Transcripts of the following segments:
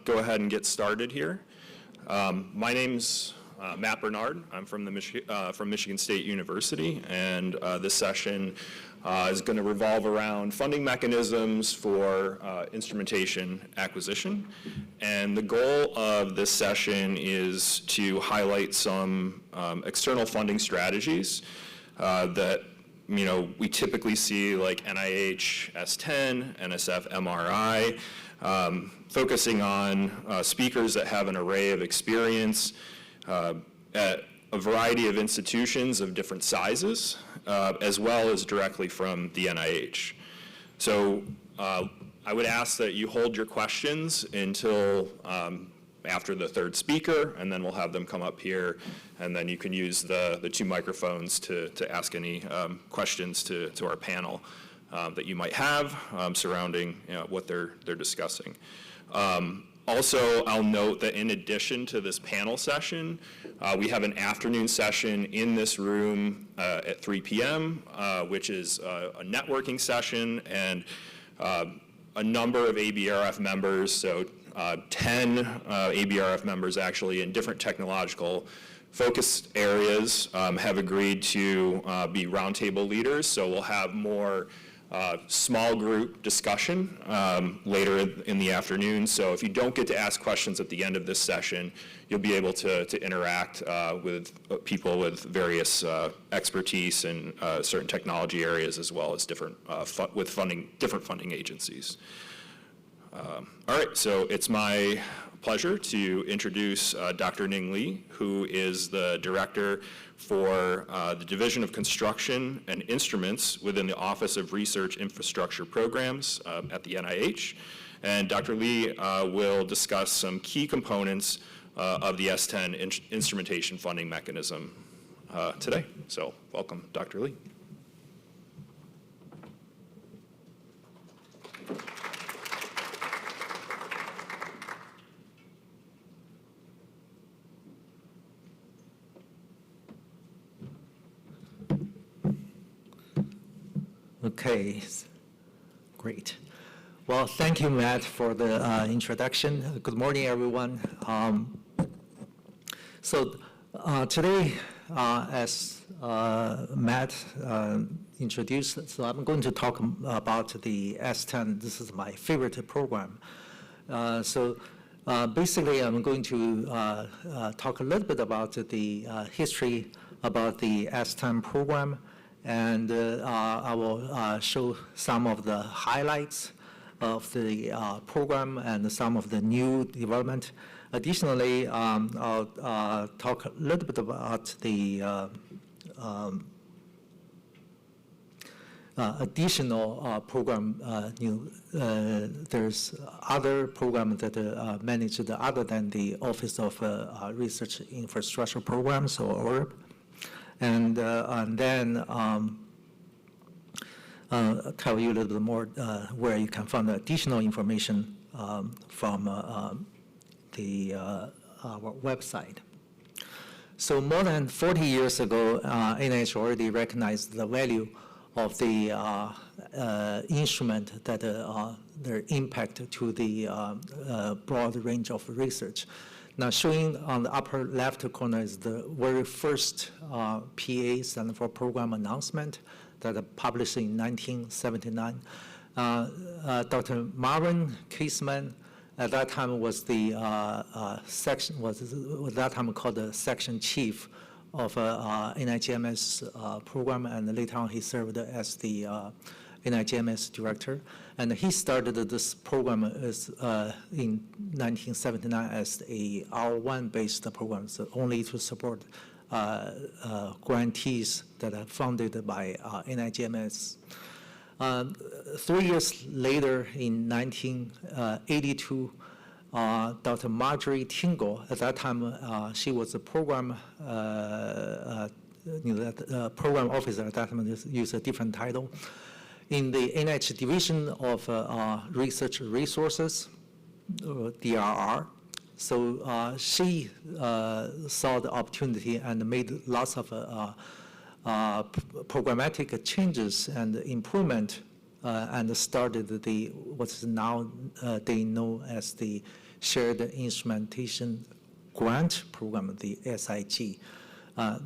go ahead and get started here. My name's Matt Bernard. I'm from Michigan State University, and this session is going to revolve around funding mechanisms for instrumentation acquisition. And the goal of this session is to highlight some external funding strategies that we typically see, like NIH, S10, NSF, MRI, focusing on speakers that have an array of experience at a variety of institutions of different sizes, as well as directly from the NIH. So I would ask that you hold your questions until after the third speaker, and then we'll have them come up here, and then you can use the two microphones to ask any questions to our panel that you might have surrounding what they're discussing. Also, I'll note that in addition to this panel session, we have an afternoon session in this room at 3 p.m., which is a networking session, and a number of ABRF members, so 10 ABRF members actually in different technological focused areas have agreed to be roundtable leaders. So we'll have more small group discussion later in the afternoon. So if you don't get to ask questions at the end of this session, you'll be able to interact with people with various expertise in certain technology areas, as well as different funding agencies. All right, so it's my pleasure to introduce Dr. Ning Li, who is the director for the Division of Construction and Instruments within the Office of Research Infrastructure Programs at the NIH. And Dr. Li will discuss some key components of the S10 instrumentation funding mechanism today. So welcome, Dr. Li. Okay, great. Well, thank you, Matt, for the introduction. Good morning, everyone. Today, as Matt introduced, so I'm going to talk about the S10. This is my favorite program. Basically, I'm going to talk a little bit about the history about the S10 program, and I will show some of the highlights of the program and some of the new development. Additionally, I'll talk a little bit about the additional program. There's other programs that are managed other than the Office of Research Infrastructure Programs, or ORIP. And then tell you a little bit more where you can find additional information from our website. So more than 40 years ago, NIH already recognized the value of the instrument, that their impact to the broad range of research. Now, showing on the upper left corner is the very first PA, standing for Program Announcement, that published in 1979. Dr. Marvin Kaseman, at that time was the at that time called the section chief of NIGMS program, and later on he served as the NIGMS director. And he started this program as, in 1979 as a R1-based program, so only to support grantees that are funded by NIGMS. 3 years later, in 1982, Dr. Marjorie Tingle, at that time she was a program program officer at that time, used a different title, in the NIH Division of Research Resources, DRR. So she saw the opportunity and made lots of programmatic changes and improvement, and started the what's now they know as the Shared Instrumentation Grant Program, the SIG.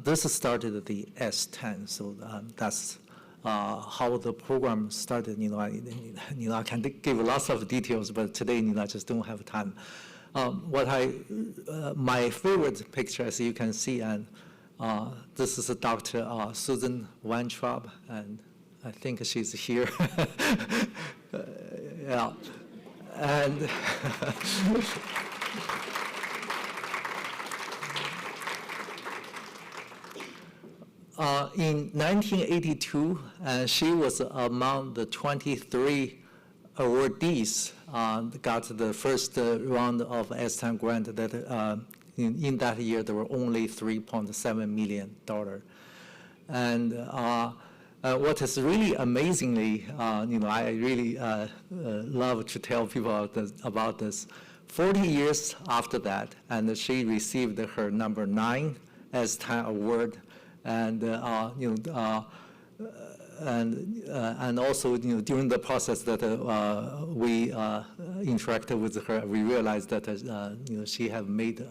This started the S10, so that's how the program started. I can give lots of details, but today, I just don't have time. My favorite picture, as you can see, and this is Dr. Susan Weintraub, and I think she's here. Yeah, and in 1982, she was among the 23 awardees got the first round of S10 grant. That in that year there were only $3.7 million. And what is really amazingly, I really love to tell people about this. 40 years after that, and she received her number 9 S10 award. And and also during the process that we interacted with her, we realized that she had made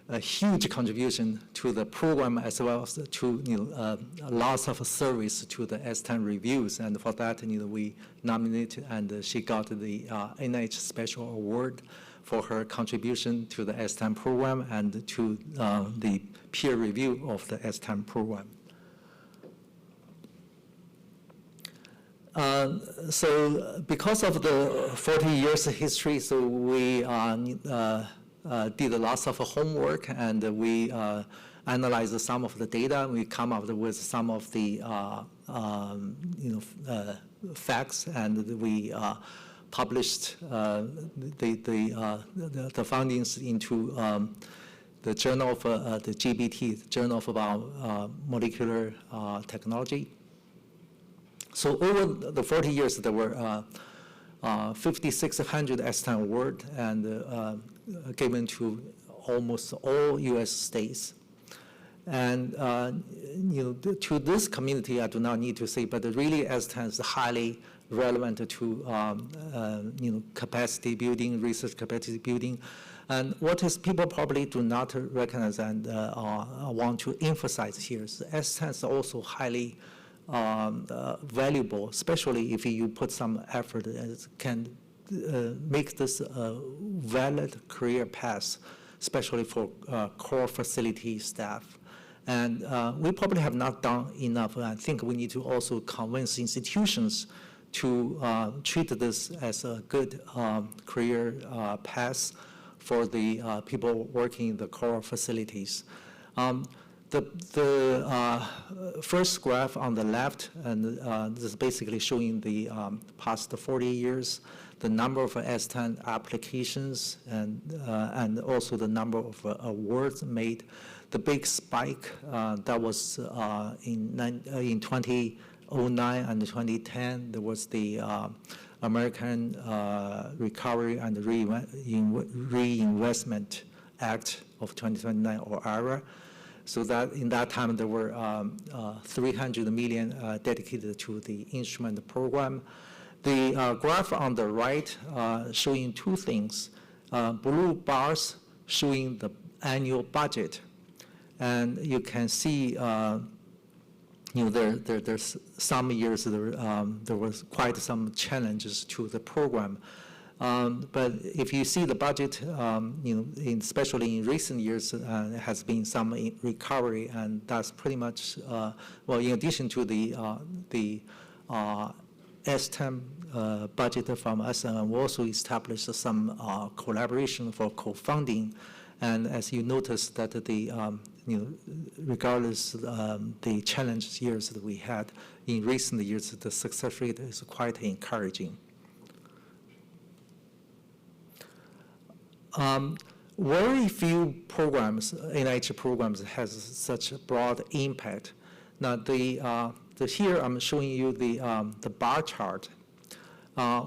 a huge contribution to the program as well as to lots of service to the S10 reviews, and for that we nominated, and she got the NIH Special Award for her contribution to the S10 program and to the peer review of the S10 program. So because of the 40 years of history, so we did lots of homework, and we analyzed some of the data. We come up with some of the facts, and we published the findings into the Journal of the GBT, Journal of Molecular Technology. So over the 40 years, there were 5,600 S10 awards and given to almost all U.S. states. And to this community, I do not need to say, but really S10 is highly relevant to capacity building, research capacity building. And what is people probably do not recognize and want to emphasize here is S10 is also highly valuable, especially if you put some effort and can make this a valid career path, especially for core facility staff. And we probably have not done enough. I think we need to also convince institutions to treat this as a good career path for the people working in the core facilities. The first graph on the left, and this is basically showing the past 40 years, the number of S10 applications, and also the number of awards made. The big spike that was in 2009 and 2010, there was the American Recovery and Reinvestment Act of 2029, or ARA. So that in that time, there were 300 million dedicated to the instrument program. The graph on the right showing two things. Blue bars showing the annual budget. And you can see there's some years there was quite some challenges to the program. But if you see the budget, especially in recent years, has been some recovery, and that's pretty much, well, in addition to the S10 budget from us, we also established some collaboration for co-funding. And as you notice that regardless the challenge years that we had in recent years, the success rate is quite encouraging. Very few programs, NIH programs, has such a broad impact. Now, here I'm showing you the bar chart,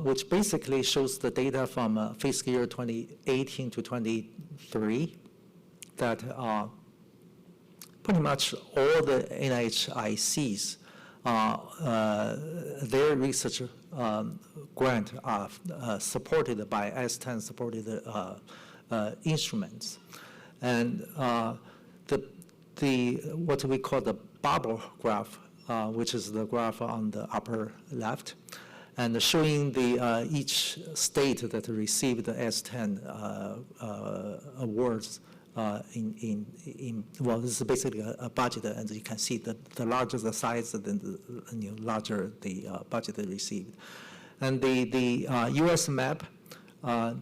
which basically shows the data from fiscal year 2018 to 23, that pretty much all the NIH ICs their research grant are supported by S10 supported instruments. And what we call the bubble graph, which is the graph on the upper left, and showing the each state that received the S10 awards well, this is basically a budget, and you can see that the larger the size, then the larger the budget they received. And the U.S. map,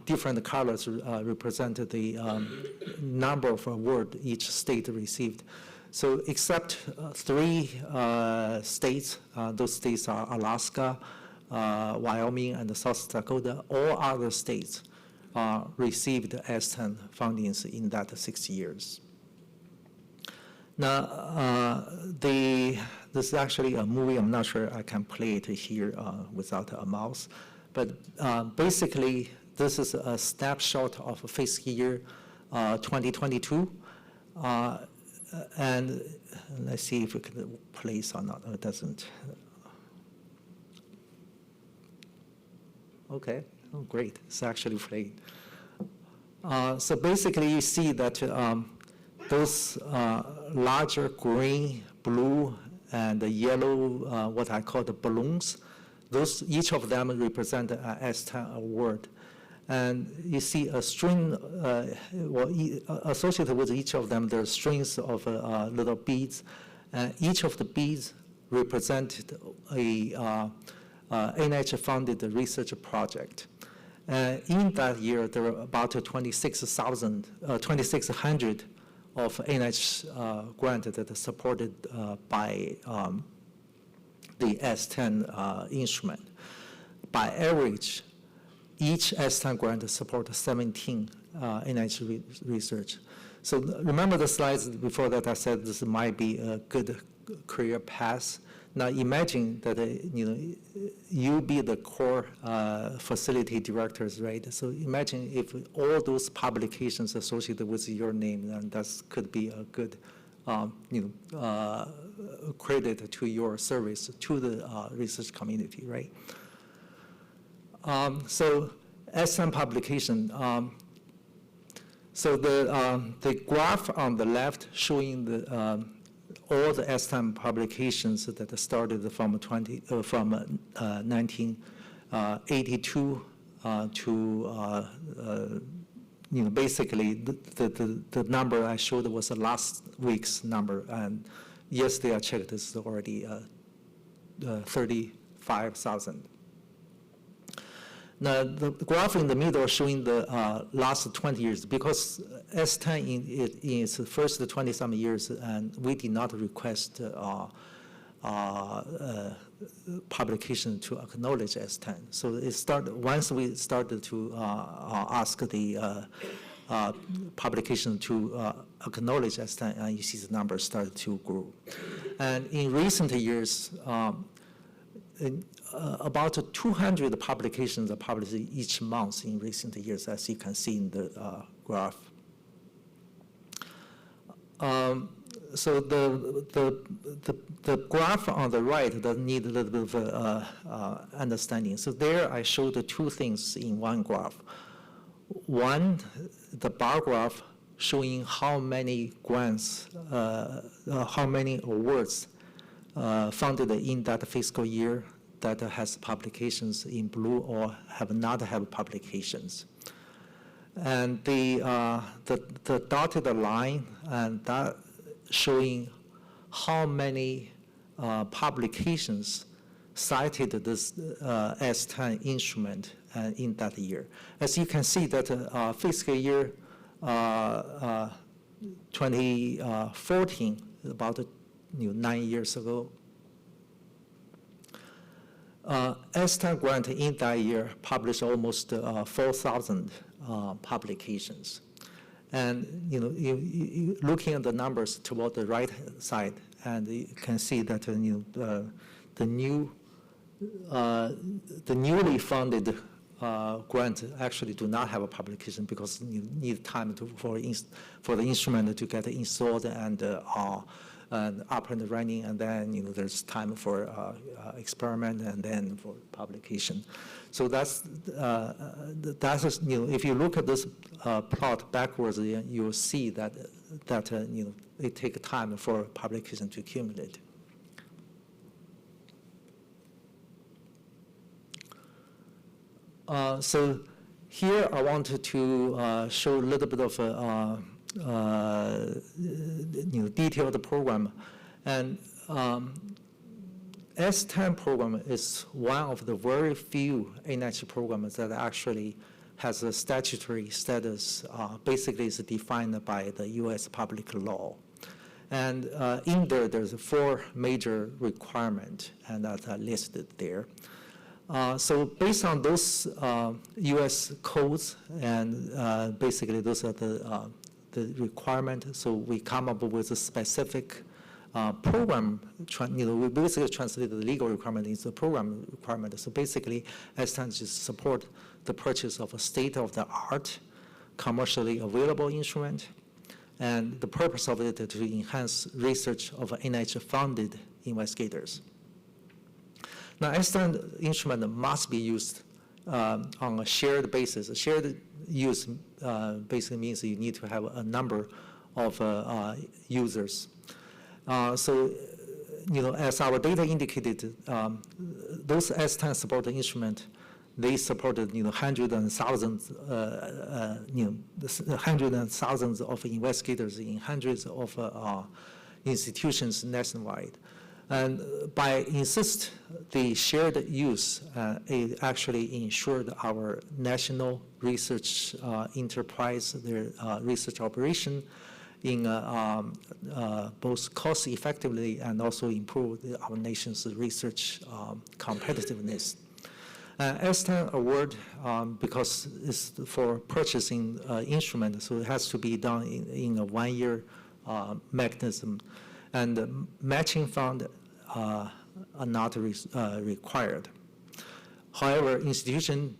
different colors represent the number of awards each state received. So except 3 states, those states are Alaska, Wyoming, and South Dakota, all other states received S10 fundings in that 6 years. Now, this is actually a movie. I'm not sure I can play it here without a mouse. But basically, this is a snapshot of fiscal year 2022. And let's see if it can place or not. It doesn't. Okay. Oh, great. It's actually played. So basically, you see that those larger green, blue, and yellow, what I call the balloons, those, each of them represent an S10 award. And you see a string, associated with each of them, there are strings of little beads. And each of the beads represented a NIH-funded research project. In that year, there were about 2,600 of NIH grants that are supported by the S10 instrument. By average, each S10 grant supports 17 NIH research. So remember the slides before that I said this might be a good career path. Now imagine that you be the core facility directors, right? So imagine if all those publications associated with your name, then that could be a good credit to your service to the research community, right? So S10 publication. So the graph on the left showing the all the S10 publications that started from 1982 to basically the number I showed was the last week's number, and yesterday I checked this is already 35,000. Now, the graph in the middle showing the last 20 years, because S10 in its first 20-some years, and we did not request publication to acknowledge S10. So it started, once we started to ask the publication to acknowledge S10, and you see the numbers started to grow. And in recent years, about 200 publications are published each month in recent years, as you can see in the graph. So the graph on the right does need a little bit of understanding. So there I showed the 2 things in one graph. One, the bar graph showing how many grants, how many awards funded in that fiscal year that has publications in blue or have not have publications. And the dotted line, and that showing how many publications cited this S10 instrument in that year. As you can see that fiscal year 2014, about 9 years ago, S10 grant in that year published almost 4,000 publications. And you looking at the numbers toward the right side, and you can see that the newly funded grants actually do not have a publication because you need time for the instrument to get installed and and up and running, and then there's time for experiment and then for publication. So that's if you look at this plot backwards, you'll see that it takes time for publication to accumulate. So here I wanted to show a little bit of detail of the program, and S10 program is one of the very few NIH programs that actually has a statutory status. Basically, it's defined by the U.S. public law. And in there, there's 4 major requirements, and that are listed there. So based on those U.S. codes, and basically those are the requirements, so we come up with a specific program. We basically translated the legal requirement into the program requirement. So basically, S10 just support the purchase of a state-of-the-art, commercially available instrument, and the purpose of it is to enhance research of NIH-funded investigators. Now, S10 instrument must be used on a shared basis. A shared use basically means you need to have a number of users. So, as our data indicated, those S10 supported instruments, they supported hundreds and thousands, hundreds and thousands of investigators in hundreds of institutions nationwide. And by insist the shared use, it actually ensured our national research enterprise, their research operation, in both cost effectively and also improve our nation's research competitiveness. S10 award, because it's for purchasing instrument, so it has to be done in a 1-year mechanism. And matching fund are not required. However, institutions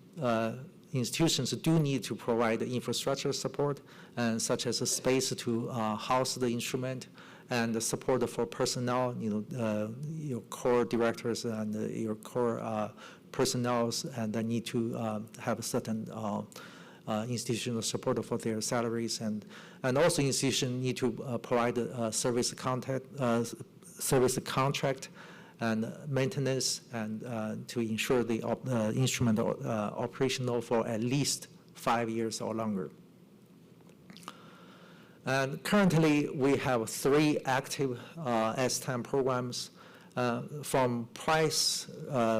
do need to provide infrastructure support, such as a space to house the instrument, and the support for personnel, your core directors and your core personnel, and they need to have a certain institutional support for their salaries, and also institutions need to provide service contract and maintenance, and to ensure the instrument operational for at least 5 years or longer. And currently, we have 3 active S10 programs. From price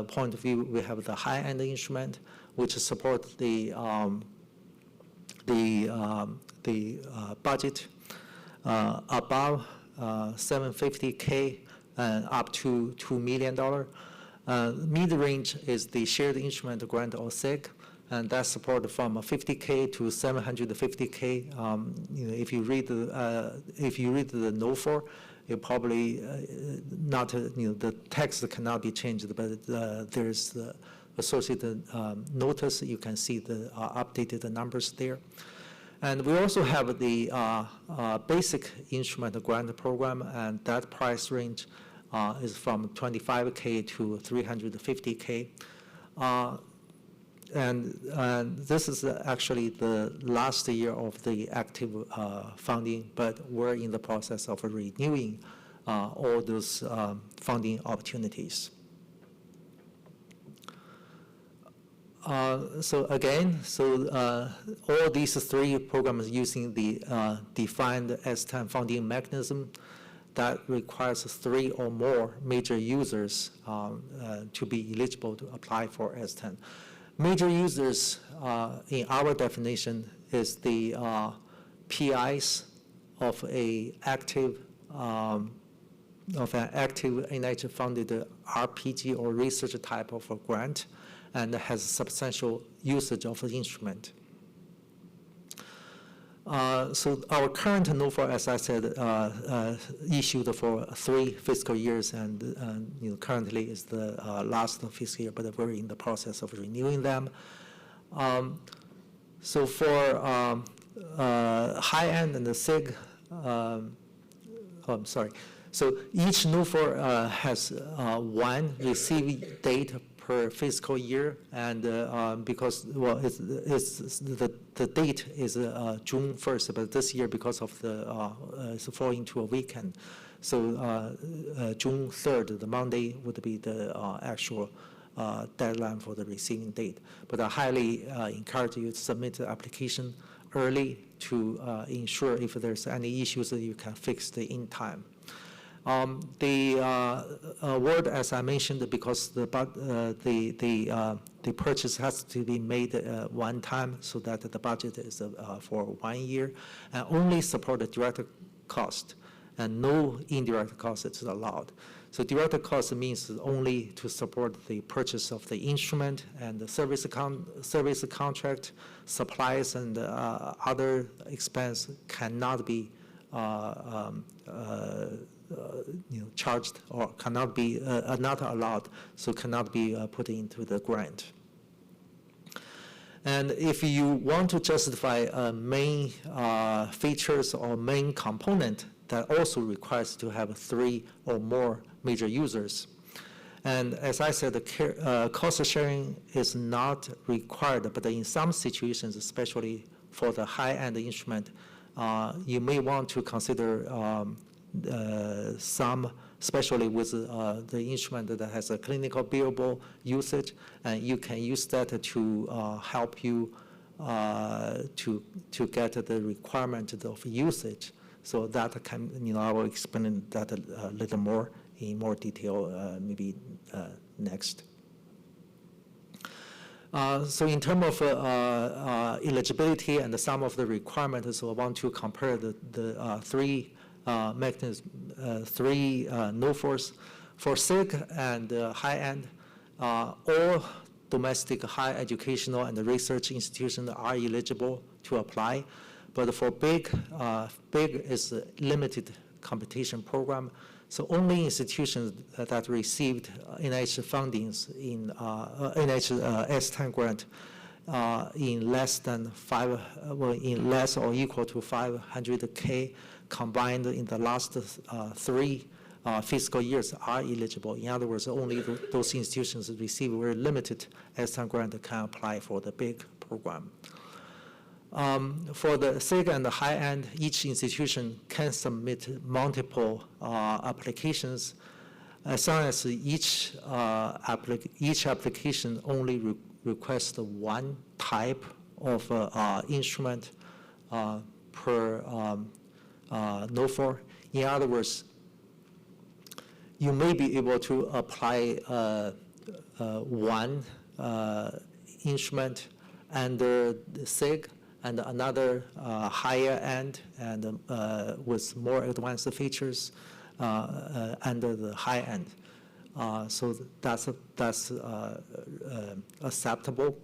point of view, we have the high-end instrument, which support the budget above $750K and up to $2 million. Mid-range is the shared instrument grant or SIG, and that's support from $50K to $750K. If you read the NO4, it probably not the text cannot be changed, but there's the associated notice. You can see the updated numbers there. And we also have the basic instrument grant program, and that price range is from $25K to $350K. And this is actually the last year of the active funding, but we're in the process of renewing all those funding opportunities. So again, all these 3 programs using the defined S10 funding mechanism that requires 3 or more major users to be eligible to apply for S10. Major users, in our definition, is the PIs of an active NIH-funded RPG or research type of a grant, and has substantial usage of the instrument. So our current NO4, as I said, issued for 3 fiscal years, and currently is the last fiscal year, but we're in the process of renewing them. So for high-end and the SIG, So each NOFOR has one receiving date per fiscal year, and because, well, the date is June 1st, but this year, because of it's falling into a weekend, so June 3rd, the Monday, would be the actual deadline for the receiving date. But I highly encourage you to submit the application early to ensure if there's any issues that you can fix in time. The award, as I mentioned, because the purchase has to be made one time, so that the budget is for 1 year, and only support the direct cost, and no indirect cost is allowed. So direct cost means only to support the purchase of the instrument and the service contract, supplies, and other expense cannot be charged, or cannot be not allowed, so cannot be put into the grant. And if you want to justify main features or main component, that also requires to have 3 or more major users. And as I said, the cost sharing is not required, but in some situations, especially for the high-end instrument, you may want to consider some, especially with the instrument that has a clinical billable usage, and you can use that to help you to get the requirement of usage. So that can, I will explain that a little more in more detail maybe next. So in terms of eligibility and some of the requirements, so I want to compare the 3 mechanisms, 3 NOFORs. For SIG and high-end, all domestic higher educational and research institutions are eligible to apply. But for big is a limited competition program. So only institutions that received NIH fundings in NIH S10 grant in less than in less or equal to 500K combined in the last 3 fiscal years are eligible. In other words, only those institutions that receive very limited S10 grant can apply for the big program. For the SIG and the high-end, each institution can submit multiple applications as long as each application only requests one type of instrument per NOFOR. In other words, you may be able to apply one instrument under the SIG, and another higher end and with more advanced features under the high end. So that's acceptable.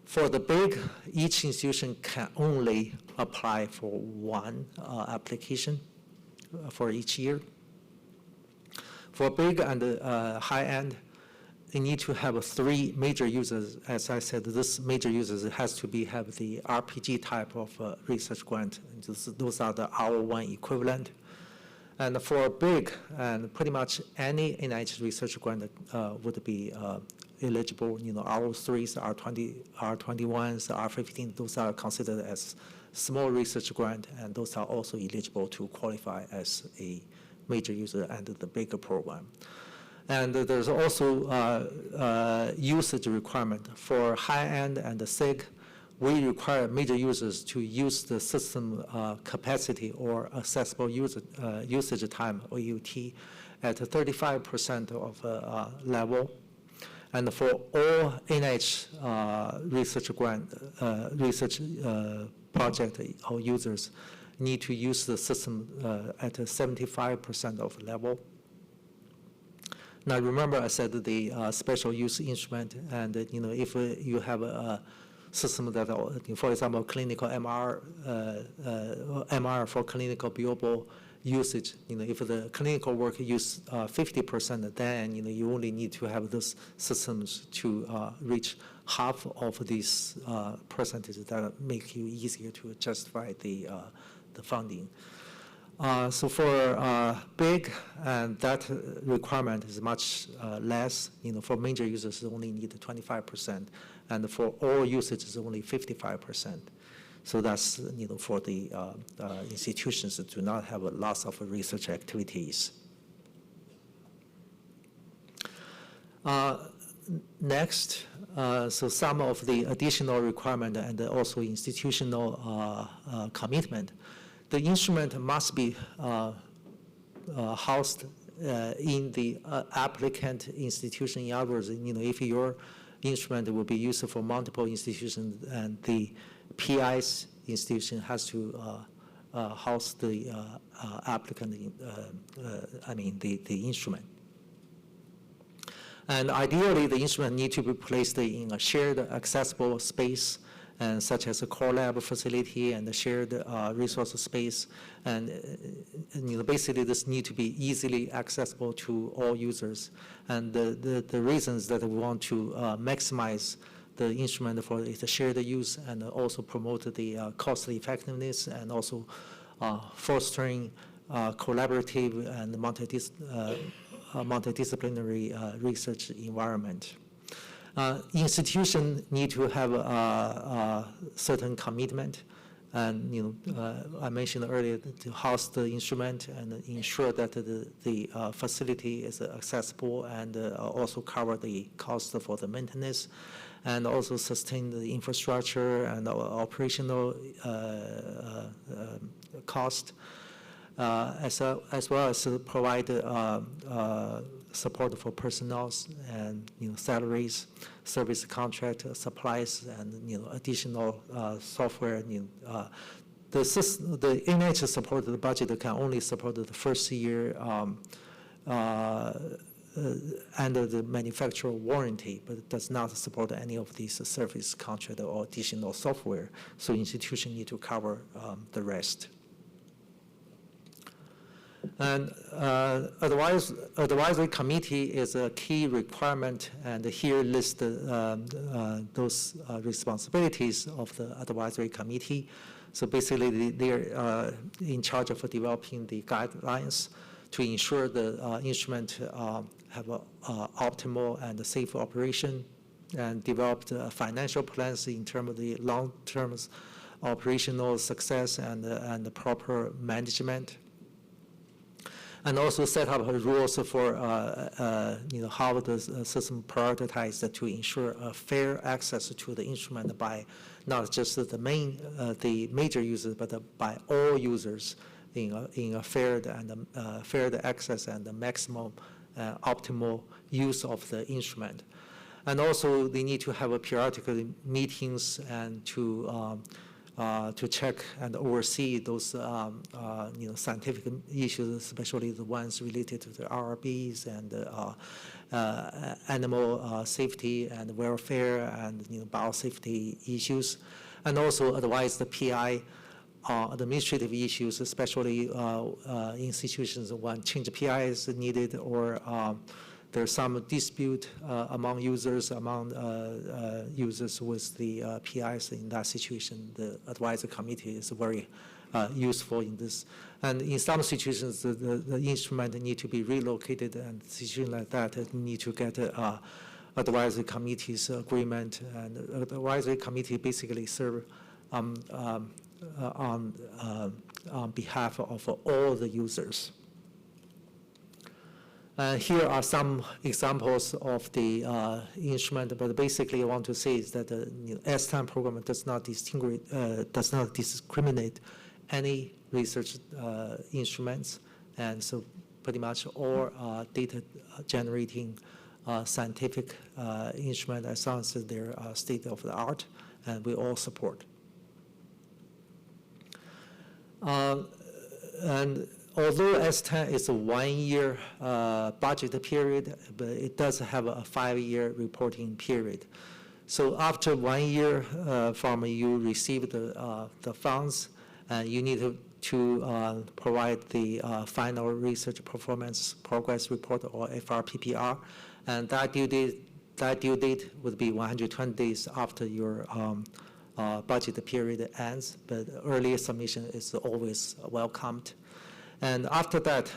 For the big, each institution can only apply for one application for each year. For big and high end, you need to have 3 major users. As I said, this major users has to have the RPG type of research grant. Those are the R1 equivalent. And for big, and pretty much any NIH research grant would be eligible. R3s, R21s, R15, those are considered as small research grant, and those are also eligible to qualify as a major user under the bigger program. And there's also usage requirement. For high-end and the SIG, we require major users to use the system capacity or accessible usage time, or AUT, at 35% of level. And for all NIH research project or users, need to use the system at 75% of level. Now remember, I said the special use instrument, and if you have a system that, for example, clinical MR for clinical billable usage, if the clinical work use 50%, then you only need to have those systems to reach half of these percentages that make you easier to justify the funding. So for big, and that requirement is much less. For major users, you only need 25%, and for all usage, it's only 55%. So that's for the institutions that do not have a lots of research activities. Next, so some of the additional requirement and also institutional commitment. The instrument must be housed in the applicant institution. In other words, if your instrument will be used for multiple institutions, and the PI's institution has to house the applicant, the instrument. And ideally, the instrument need to be placed in a shared accessible space, and such as a core lab facility and a shared resource space. And basically this need to be easily accessible to all users. And the reasons that we want to maximize the instrument for its shared use and also promote the cost effectiveness and also fostering collaborative and multidisciplinary research environment. Institutions need to have a certain commitment, and I mentioned earlier to house the instrument and ensure that the facility is accessible and also cover the cost for the maintenance, and also sustain the infrastructure and operational cost, as well as provide support for personnel and salaries, service contract, supplies, and additional software. The NIH supported budget can only support the first year under the manufacturer warranty, but it does not support any of these service contract or additional software. So institutions need to cover the rest. And advisory committee is a key requirement, and here list those responsibilities of the advisory committee. So basically, they're in charge of developing the guidelines to ensure the instrument have an optimal and safe operation, and develop the financial plans in terms of the long-term operational success and the proper management. And also set up rules for how the system prioritized to ensure a fair access to the instrument by not just the major users, but by all users in a fair access and the maximum optimal use of the instrument. And also they need to have periodical meetings and to check and oversee those scientific issues, especially the ones related to the RRBs and animal safety and welfare and biosafety issues, and also advise the PI administrative issues, especially institutions when change PI is needed or there's some dispute among users with the PIs in that situation. The advisory committee is very useful in this. And in some situations, the instrument need to be relocated, and situations like that need to get advisory committee's agreement. And the advisory committee basically serve on behalf of all the users. Here are some examples of the instrument, but basically I want to say is that the S-TIME program does not discriminate any research instruments, and so pretty much all data generating scientific instrument, as long as they're state of the art, and we all support. And although S10 is a 1-year budget period, but it does have a 5-year reporting period. So after 1 year from you receive the funds, you need to provide the final research performance progress report, or FRPPR, and that due date would be 120 days after your budget period ends, but early submission is always welcomed. And after that,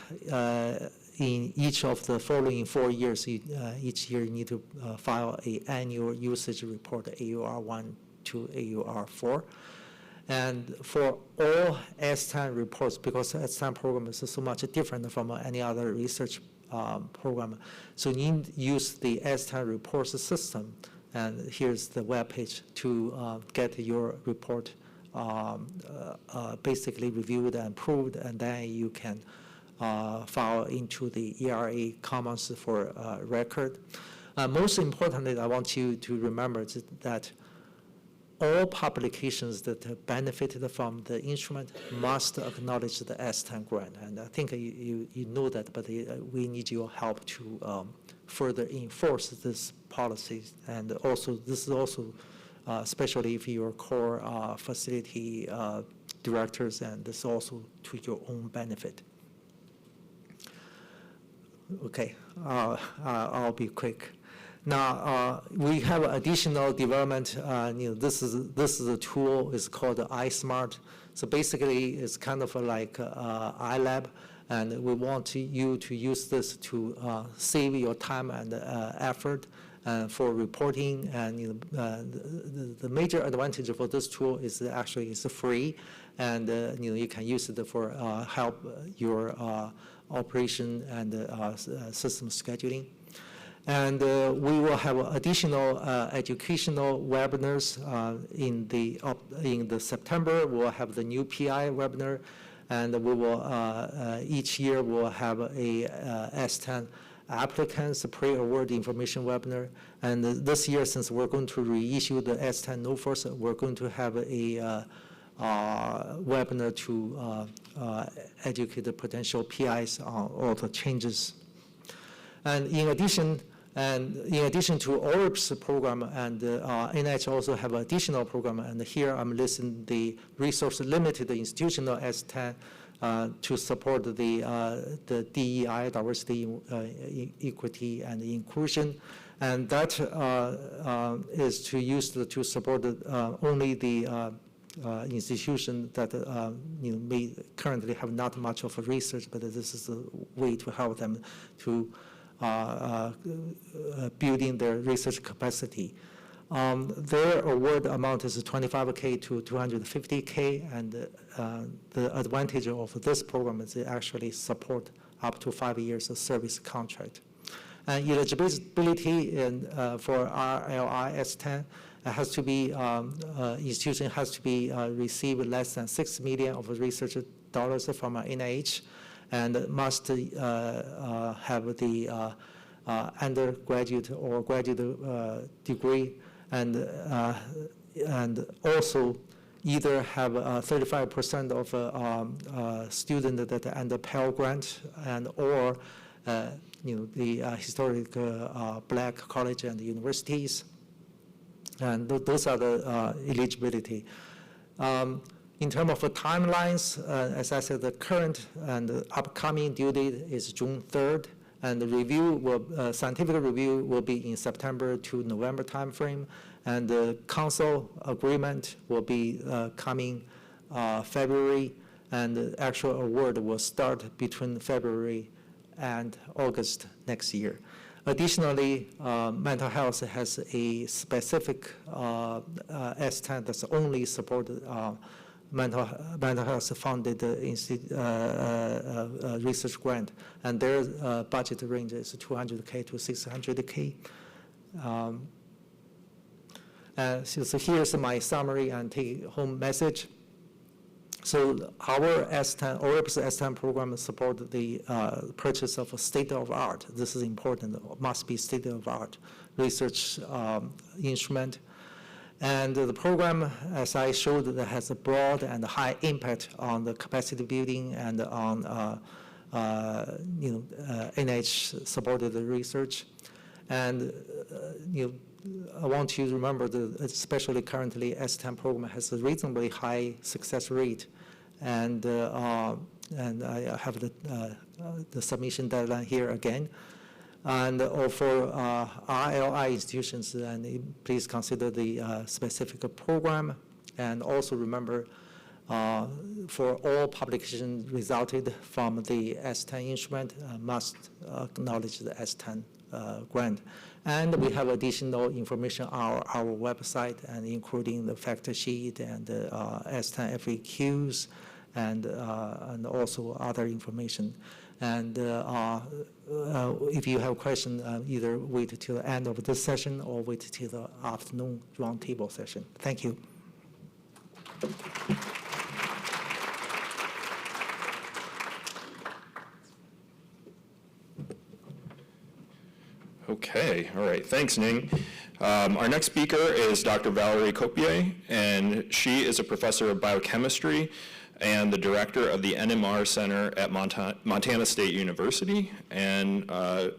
in each of the following 4 years, each year you need to file an annual usage report, AUR1 to AUR4. And for all S10 reports, because S10 program is so much different from any other research program, so you need to use the S10 reports system. And here's the web page to get your report basically reviewed and approved, and then you can file into the ERA Commons for record. Most importantly, I want you to remember that all publications that benefited from the instrument must acknowledge the S10 grant. And I think you know that, but we need your help to further enforce this policy. And also, this is also especially if you're core facility directors, and this is also to your own benefit. Okay, I'll be quick. Now, we have additional development. This is a tool. It's called iSmart. So basically, it's kind of like iLab, and we want you to use this to save your time and effort for reporting. And the major advantage for this tool is actually it's free, and you can use it for help your operation and system scheduling. And we will have additional educational webinars in the September. We'll have the new PI webinar, and we will each year we'll have a S10 applicants pre-award information webinar. And this year, since we're going to reissue the S10 NOFORS, we're going to have a webinar to educate the potential PIs on all the changes. And in addition to ORIP's program, and NIH also have an additional program, and here I'm listing the resource-limited institutional S10 to support the DEI, diversity, equity, and inclusion. And that is to use to support only the institution that may currently have not much of a research, but this is a way to help them to building their research capacity. Their award amount is $25K to $250K, and the advantage of this program is it actually support up to 5 years of service contract. And eligibility for RLI S10 has to be institution has to be receive less than $6 million of research dollars from NIH, and must have the undergraduate or graduate degree, and also either have 35% of student that under Pell Grant, and or the historic black college and universities, and those are the eligibility. In terms of timelines, as I said, the current and the upcoming due date is June 3rd, and the review will, scientific review will be in September to November timeframe, and the council agreement will be coming February, and the actual award will start between February and August next year. Additionally, mental health has a specific S10 that's only supported mental health funded research grant, and their budget range is $200K to $600K. So here's my summary and take-home message. So our S10, ORIP's S10 program support the purchase of a state-of-art. This is important. It must be state-of-art research instrument. And the program, as I showed, that has a broad and high impact on the capacity building and on NIH-supported research. And I want you to remember that, especially currently, S10 program has a reasonably high success rate, and I have the submission deadline here again. And for RLI institutions, and please consider the specific program, and also remember for all publications resulted from the S10 instrument must acknowledge the S10 grant. And we have additional information on our website, and including the fact sheet and S10 FAQs, and also other information. And if you have questions, either wait till the end of this session or wait till the afternoon roundtable session. Thank you. Okay, all right, thanks, Ning. Our next speaker is Dr. Valerie Copie, and she is a professor of biochemistry and the director of the NMR Center at Montana State University. And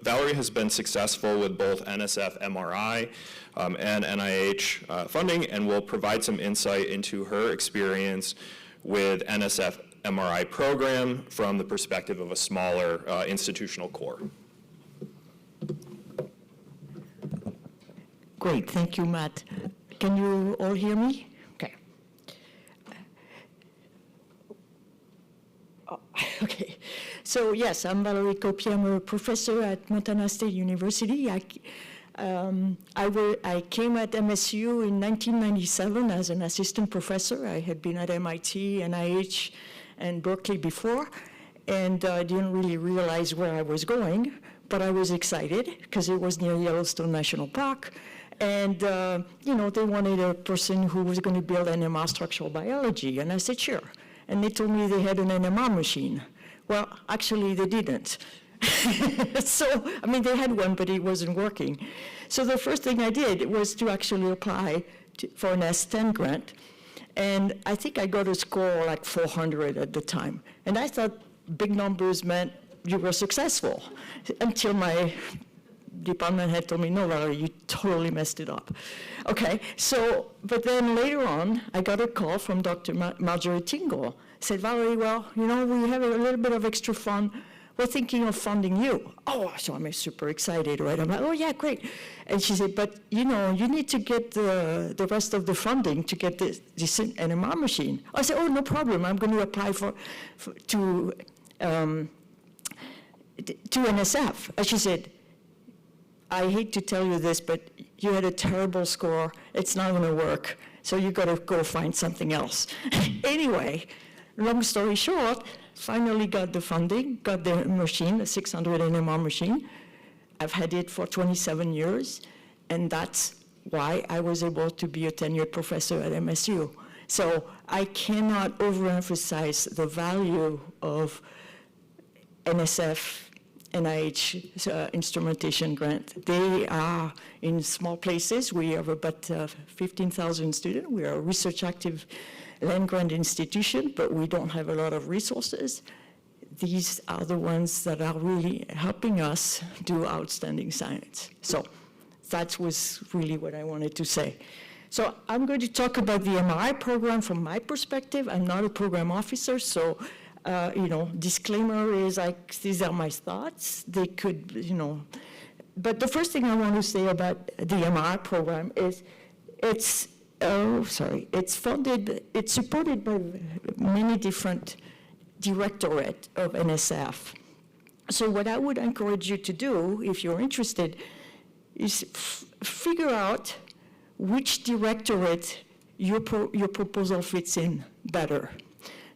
Valerie has been successful with both NSF MRI and NIH funding, and will provide some insight into her experience with NSF MRI program from the perspective of a smaller institutional core. Great, thank you, Matt. Can you all hear me? Okay. Okay, so yes, I'm Valerie Copie. I'm a professor at Montana State University. I came at MSU in 1997 as an assistant professor. I had been at MIT, NIH, and Berkeley before, and I didn't really realize where I was going, but I was excited because it was near Yellowstone National Park. And, you know, they wanted a person who was going to build NMR structural biology. And I said, sure. And they told me they had an NMR machine. Well, actually, they didn't. So, I mean, they had one, but it wasn't working. So the first thing I did was to actually apply for an S10 grant. And I think I got a score like 400 at the time. And I thought big numbers meant you were successful, until my department had told me, no, Valerie, you totally messed it up. Okay, so, but then later on, I got a call from Dr. Marjorie Tingle. Said, Valerie, well, you know, we have a little bit of extra fund. We're thinking of funding you. Oh, so I'm super excited, right? I'm like, oh yeah, great. And she said, but you know, you need to get the rest of the funding to get this NMR machine. I said, oh, no problem. I'm going to apply to NSF. And she said, I hate to tell you this, but you had a terrible score. It's not going to work. So you got to go find something else. Anyway, long story short, finally got the funding, got the machine, the 600 NMR machine. I've had it for 27 years, and that's why I was able to be a tenured professor at MSU. So I cannot overemphasize the value of NSF, NIH instrumentation grant. They are in small places. We have about 15,000 students. We are a research active land-grant institution, but we don't have a lot of resources. These are the ones that are really helping us do outstanding science. So that was really what I wanted to say. So I'm going to talk about the MRI program from my perspective. I'm not a program officer, so you know, disclaimer is like, these are my thoughts. They could, you know, but the first thing I want to say about the MRI program is it's funded, it's supported by many different directorates of NSF. So what I would encourage you to do, if you're interested, is figure out which directorate your proposal fits in better.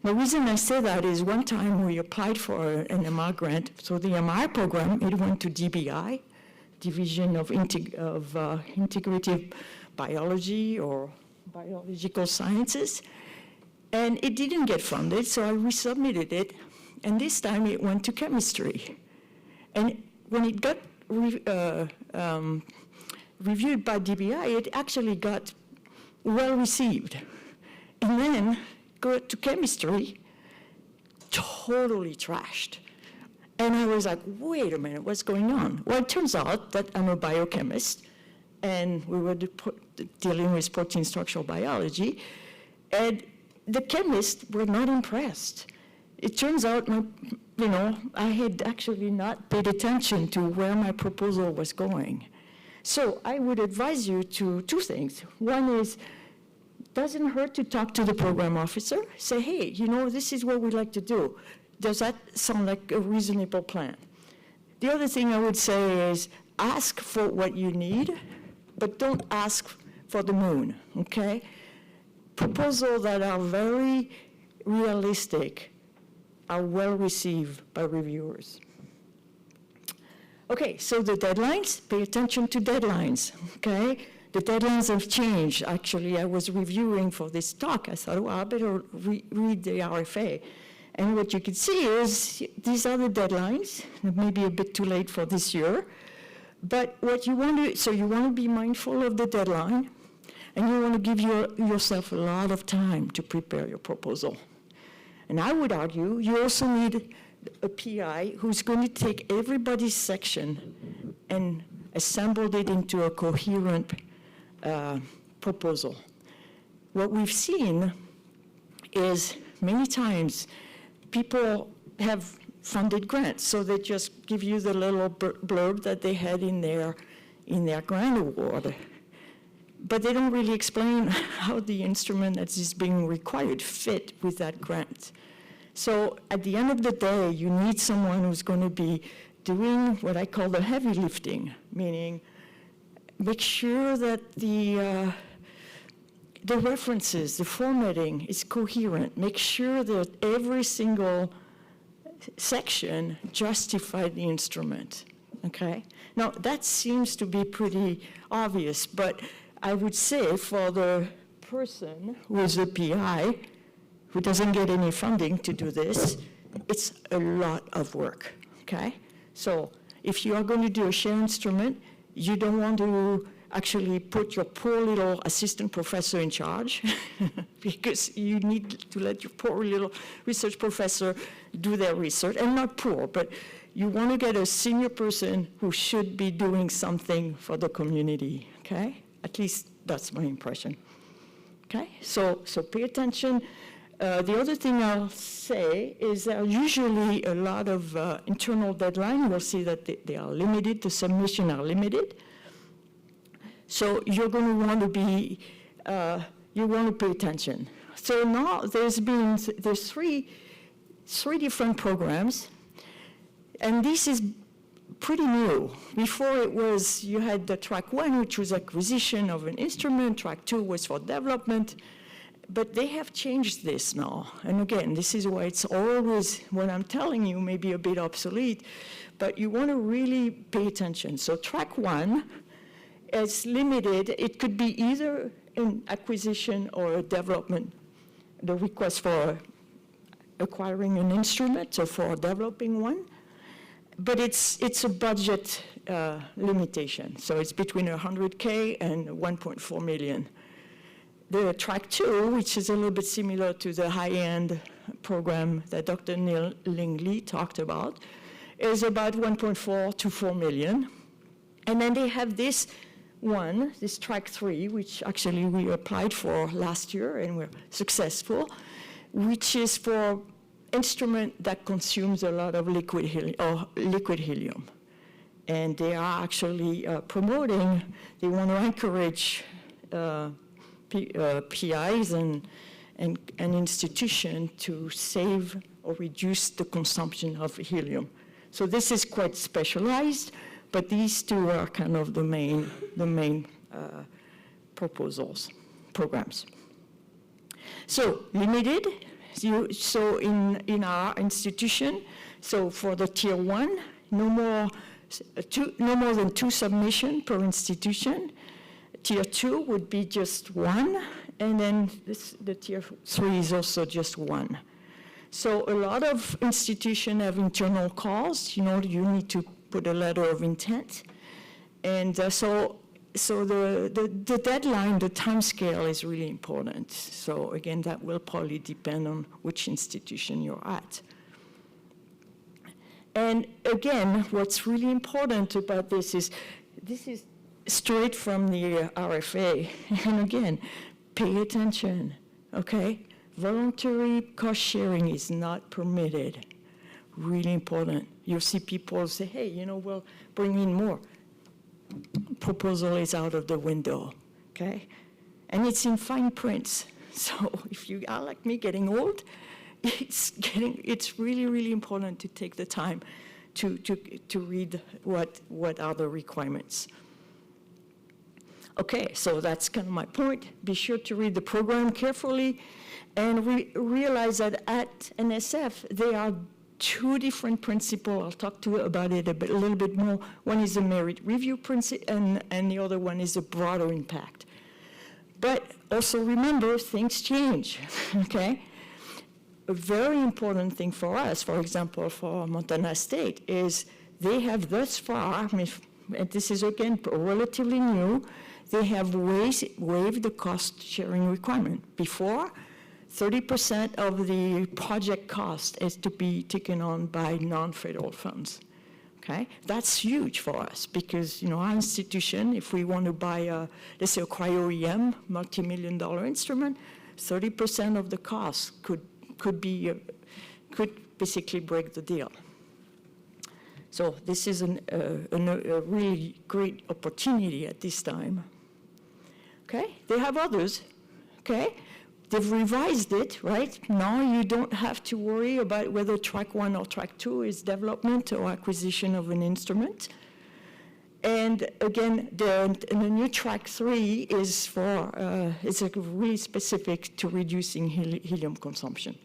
The reason I say that is one time we applied for an MR grant. So the MR program, it went to DBI, Division of Integrative Biology or Biological Sciences. And it didn't get funded, so I resubmitted it. And this time it went to chemistry. And when it got reviewed by DBI, it actually got well received. And then go to chemistry, totally trashed. And I was like, wait a minute, what's going on? Well, it turns out that I'm a biochemist, and we were dealing with protein structural biology, and the chemists were not impressed. It turns out, you know, I had actually not paid attention to where my proposal was going. So I would advise you to two things. One is, doesn't hurt to talk to the program officer. Say, hey, you know, this is what we'd like to do. Does that sound like a reasonable plan? The other thing I would say is ask for what you need, but don't ask for the moon, okay? Proposals that are very realistic are well received by reviewers. Okay, so the deadlines, pay attention to deadlines, okay? The deadlines have changed. Actually, I was reviewing for this talk. I thought, well, I better read the RFA. And what you can see is these are the deadlines. It may be a bit too late for this year. But what you want to, so you want to be mindful of the deadline, and you want to give yourself a lot of time to prepare your proposal. And I would argue you also need a PI who's going to take everybody's section and assemble it into a coherent proposal. What we've seen is many times people have funded grants, so they just give you the little blurb that they had in their grant award. But they don't really explain how the instrument that is being required fit with that grant. So at the end of the day, you need someone who's going to be doing what I call the heavy lifting, meaning make sure that the references, the formatting is coherent. Make sure that every single section justifies the instrument, okay? Now, that seems to be pretty obvious, but I would say for the person who is a PI, who doesn't get any funding to do this, it's a lot of work, okay? So if you are going to do a shared instrument, you don't want to actually put your poor little assistant professor in charge because you need to let your poor little research professor do their research, and not poor, but you want to get a senior person who should be doing something for the community, okay? At least that's my impression, okay? So pay attention. The other thing I'll say is there are usually a lot of internal deadlines. We'll see that they are limited, the submission are limited. So you're going to want to be, you want to pay attention. So now there's three different programs, and this is pretty new. Before it was, you had the track 1, which was acquisition of an instrument, track 2 was for development, but they have changed this now. And again, this is why it's always, what I'm telling you may be a bit obsolete, but you want to really pay attention. So track 1 is limited. It could be either an acquisition or a development, the request for acquiring an instrument or for developing one. But it's a budget limitation. So it's between 100K and 1.4 million. The track 2, which is a little bit similar to the high-end program that Dr. Ning Li talked about, is about 1.4 to 4 million. And then they have this one, this track 3, which actually we applied for last year and we're successful, which is for instrument that consumes a lot of liquid helium. And they are actually promoting, they want to encourage PIs and institutions to save or reduce the consumption of helium. So this is quite specialized, but these two are kind of the main programs. So limited. So in our institution, so for the tier 1, no more than 2 submissions per institution. Tier 2 would be just 1, and then the tier 3 is also just 1. So a lot of institutions have internal calls. You know, you need to put a letter of intent, and so the deadline, the time scale is really important. So again, that will probably depend on which institution you're at. And again, what's really important about this is straight from the RFA. And again, pay attention, okay? Voluntary cost sharing is not permitted. Really important. You'll see people say, hey, you know, we'll bring in more. Proposal is out of the window, okay? and it's in fine print. So if you are like me getting old, it's really, really important to take the time to read what are the requirements. Okay, so that's kind of my point. Be sure to read the program carefully and realize that at NSF, there are two different principles. I'll talk to you about it a little bit more. One is a merit review principle, and the other one is a broader impact. But also remember, things change, okay? A very important thing for us, for example, for Montana State, is they have thus far, and this is again relatively new, they have waived the cost sharing requirement. Before, 30% of the project cost is to be taken on by non-federal funds. Okay, that's huge for us because our institution, if we want to buy let's say a cryo-EM, multi-million-dollar instrument, 30% of the cost could basically break the deal. So this is a really great opportunity at this time. Okay, they have others. Okay. They've revised it, right? Now you don't have to worry about whether track 1 or track 2 is development or acquisition of an instrument. And again, the new track 3 is it's really specific to reducing helium consumption.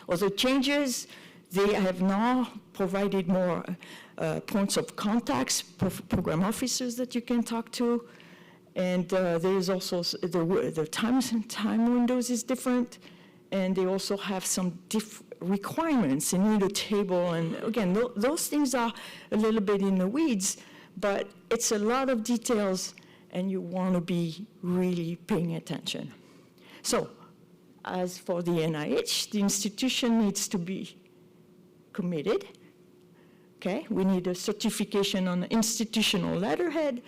Other changes, they have now provided more points of contacts, program officers that you can talk to. And there's also the time windows is different, and they also have some requirements. You need a table, and again, those things are a little bit in the weeds, but it's a lot of details, and you want to be really paying attention. So, as for the NIH, the institution needs to be committed. Okay, we need a certification on the institutional letterhead.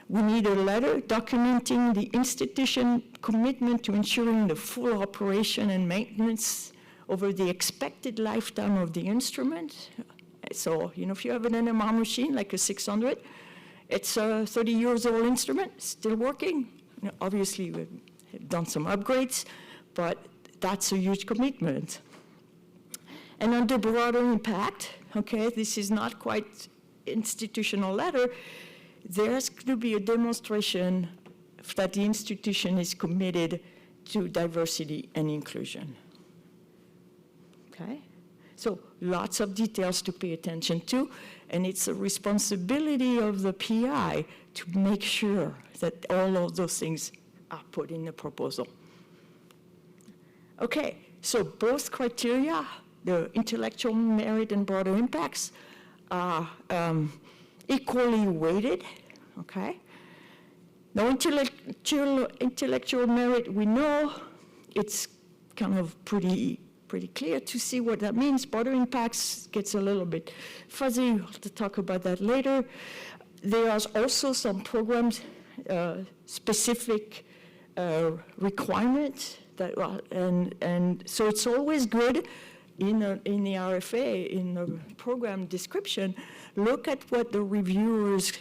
We need a letter documenting the institution commitment to ensuring the full operation and maintenance over the expected lifetime of the instrument. So, if you have an NMR machine like a 600, it's a 30 years old instrument, still working. Obviously, we've done some upgrades, but that's a huge commitment. And under broader impact, okay, this is not quite institutional letter, there's going to be a demonstration that the institution is committed to diversity and inclusion. Okay? So lots of details to pay attention to, and it's a responsibility of the PI to make sure that all of those things are put in the proposal. Okay, so both criteria, the intellectual merit and broader impacts, are equally weighted, okay? Now, intellectual merit, we know it's kind of pretty clear to see what that means. Broader impacts gets a little bit fuzzy. We'll have to talk about that later. There are also some programs specific requirements that, and so it's always good in the RFA, in the program description, look at what the reviewers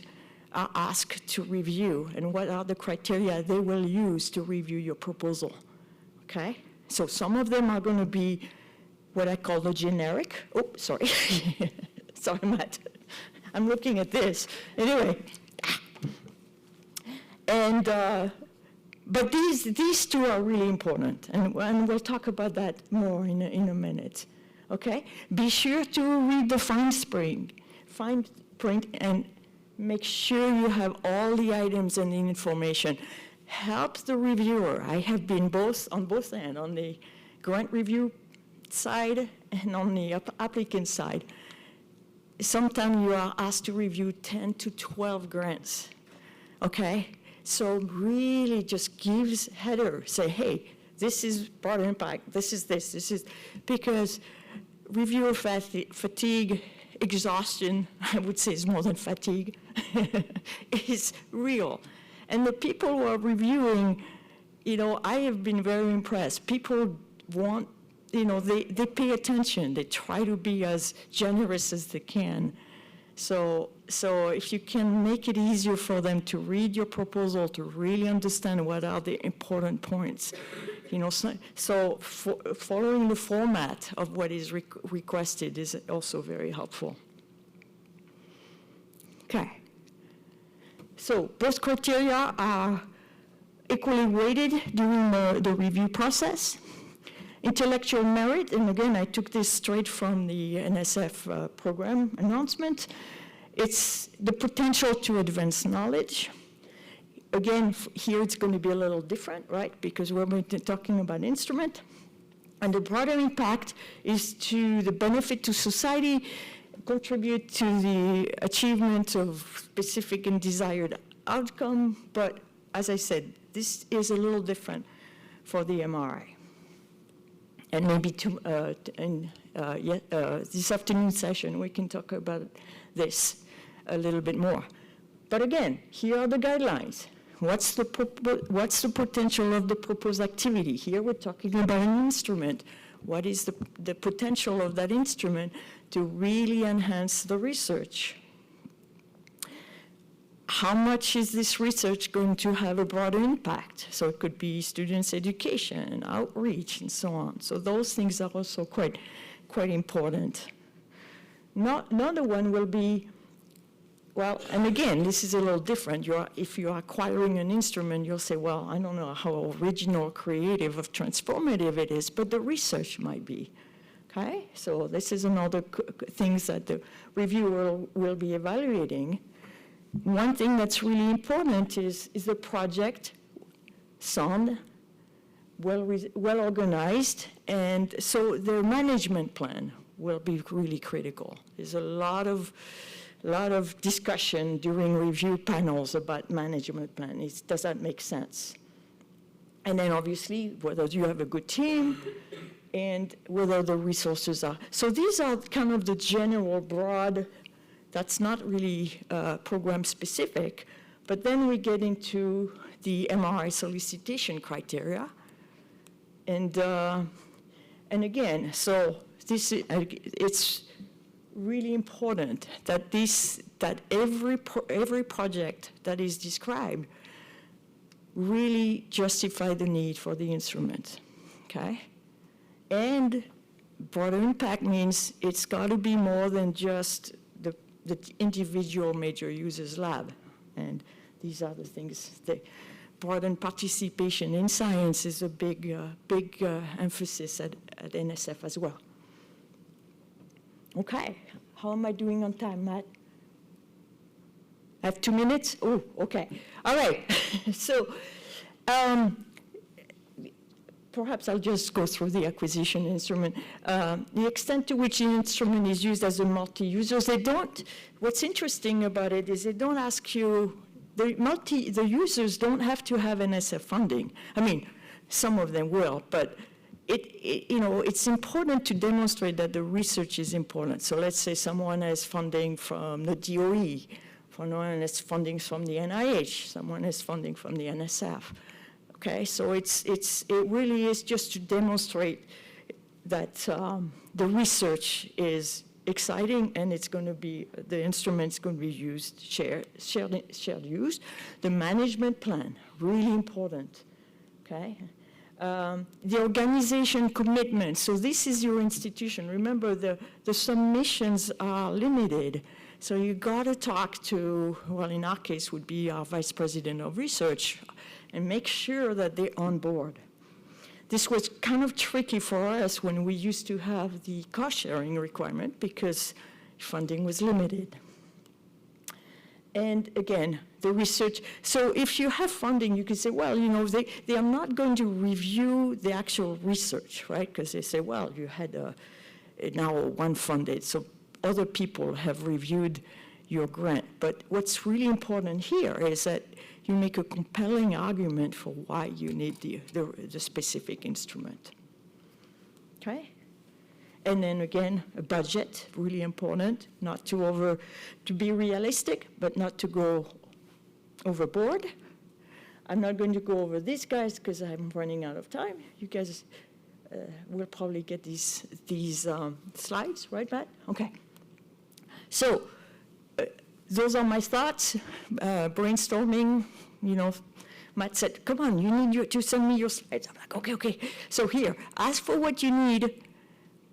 are asked to review and what are the criteria they will use to review your proposal, okay? So some of them are going to be what I call the generic. Oh, sorry. Sorry, Matt. I'm looking at this. Anyway. And, but these two are really important, and we'll talk about that more in a minute, okay? Be sure to read the fine print and make sure you have all the items and the information. Help the reviewer. I have been on both ends, on the grant review side and on the applicant side. Sometimes you are asked to review 10 to 12 grants, okay? So really just gives header, say, hey, this is broader impact, this is, because reviewer fatigue, exhaustion, I would say is more than fatigue, is real. And the people who are reviewing, I have been very impressed. People want, they pay attention. They try to be as generous as they can. So if you can make it easier for them to read your proposal, to really understand what are the important points, following the format of what is requested is also very helpful. Okay. So both criteria are equally weighted during the review process. Intellectual merit, and again, I took this straight from the NSF program announcement. It's the potential to advance knowledge. Again, here it's going to be a little different, right? Because we're talking about instrument. And the broader impact is to the benefit to society, contribute to the achievement of specific and desired outcome. But as I said, this is a little different for the MRI. And maybe this afternoon session, we can talk about this a little bit more. But again, here are the guidelines. What's the potential of the proposed activity? Here we're talking about an instrument. What is the potential of that instrument to really enhance the research? How much is this research going to have a broader impact? So it could be students' education, outreach, and so on. So those things are also quite important. Another one will be, well, and again, this is a little different. If you're acquiring an instrument, you'll say, well, I don't know how original, creative, or transformative it is, but the research might be. Okay? So this is another things that the reviewer will be evaluating. One thing that's really important is the project sound, well organized, and so their management plan will be really critical. There's a lot of discussion during review panels about management plan. Does that make sense? And then obviously whether you have a good team and whether the resources are. So these are kind of the general broad. That's not really program specific, but then we get into the MRI solicitation criteria. And again, so it's really important that every project that is described really justify the need for the instrument, okay? And broader impact means it's got to be more than just the individual major users lab. And these are the things that broaden participation in science is a big emphasis at NSF as well. Okay, how am I doing on time, Matt? I have 2 minutes? Oh, okay. All right, so perhaps I'll just go through the acquisition instrument. The extent to which the instrument is used as a multi-user, what's interesting about it is they don't ask you, the users don't have to have NSF funding. I mean, some of them will, but it's important to demonstrate that the research is important. So let's say someone has funding from the DOE, someone has funding from the NIH, someone has funding from the NSF. Okay, so it really is just to demonstrate that the research is exciting and it's going to be, the instrument's going to be used, shared use. The management plan, really important, okay? The organization commitment, so this is your institution. Remember, the submissions are limited. So you got to talk to, well, in our case would be our vice president of research, and make sure that they're on board. This was kind of tricky for us when we used to have the cost-sharing requirement because funding was limited. And again, the research, so if you have funding, you can say, well, they are not going to review the actual research, right? Because they say, well, you had now one funded, so other people have reviewed your grant. But what's really important here is that you make a compelling argument for why you need the specific instrument, okay? And then again, a budget, really important, not to be realistic, but not to go overboard. I'm not going to go over these guys because I'm running out of time. You guys will probably get these slides, right, Matt? Okay. So those are my thoughts, brainstorming, you know. Matt said, come on, you need to send me your slides. I'm like, okay. So here, ask for what you need,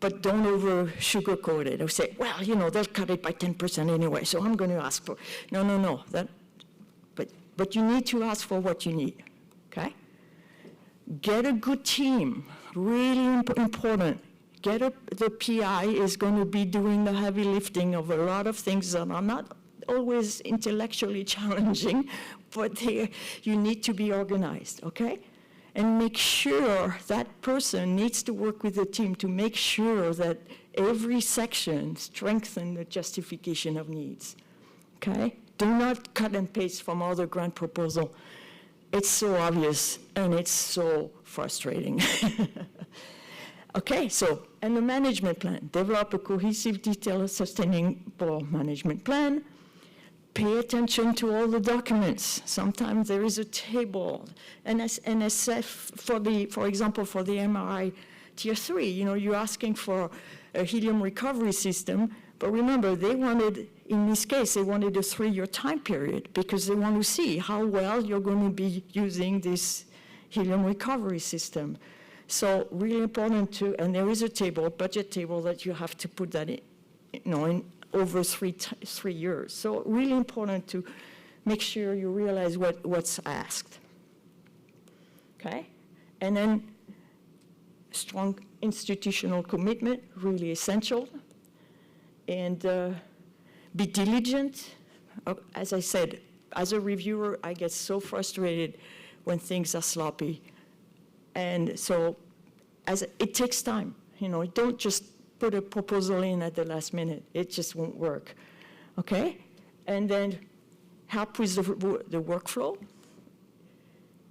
but don't over sugarcoat it. Or say, well, you know, they'll cut it by 10% anyway, so I'm going to ask for, no. But you need to ask for what you need, okay? Get a good team, really important. The PI is going to be doing the heavy lifting of a lot of things that are not always intellectually challenging, but you need to be organized, okay? And make sure that person needs to work with the team to make sure that every section strengthens the justification of needs, okay? Do not cut and paste from other grant proposal. It's so obvious and it's so frustrating. Okay, and the management plan. Develop a cohesive, detailed, sustainable management plan. Pay attention to all the documents. Sometimes there is a table, NSF for example, for the MRI Tier 3, you know, you're asking for a helium recovery system, but remember, in this case, they wanted a 3-year time period because they want to see how well you're going to be using this helium recovery system. So really important and there is a budget table that you have to put that in, you know, in over 3 years. So really important to make sure you realize what's asked. Okay? And then strong institutional commitment, really essential. And be diligent. As I said, as a reviewer, I get so frustrated when things are sloppy. And so it takes time. You know, don't just put a proposal in at the last minute. It just won't work, okay? And then help with the workflow.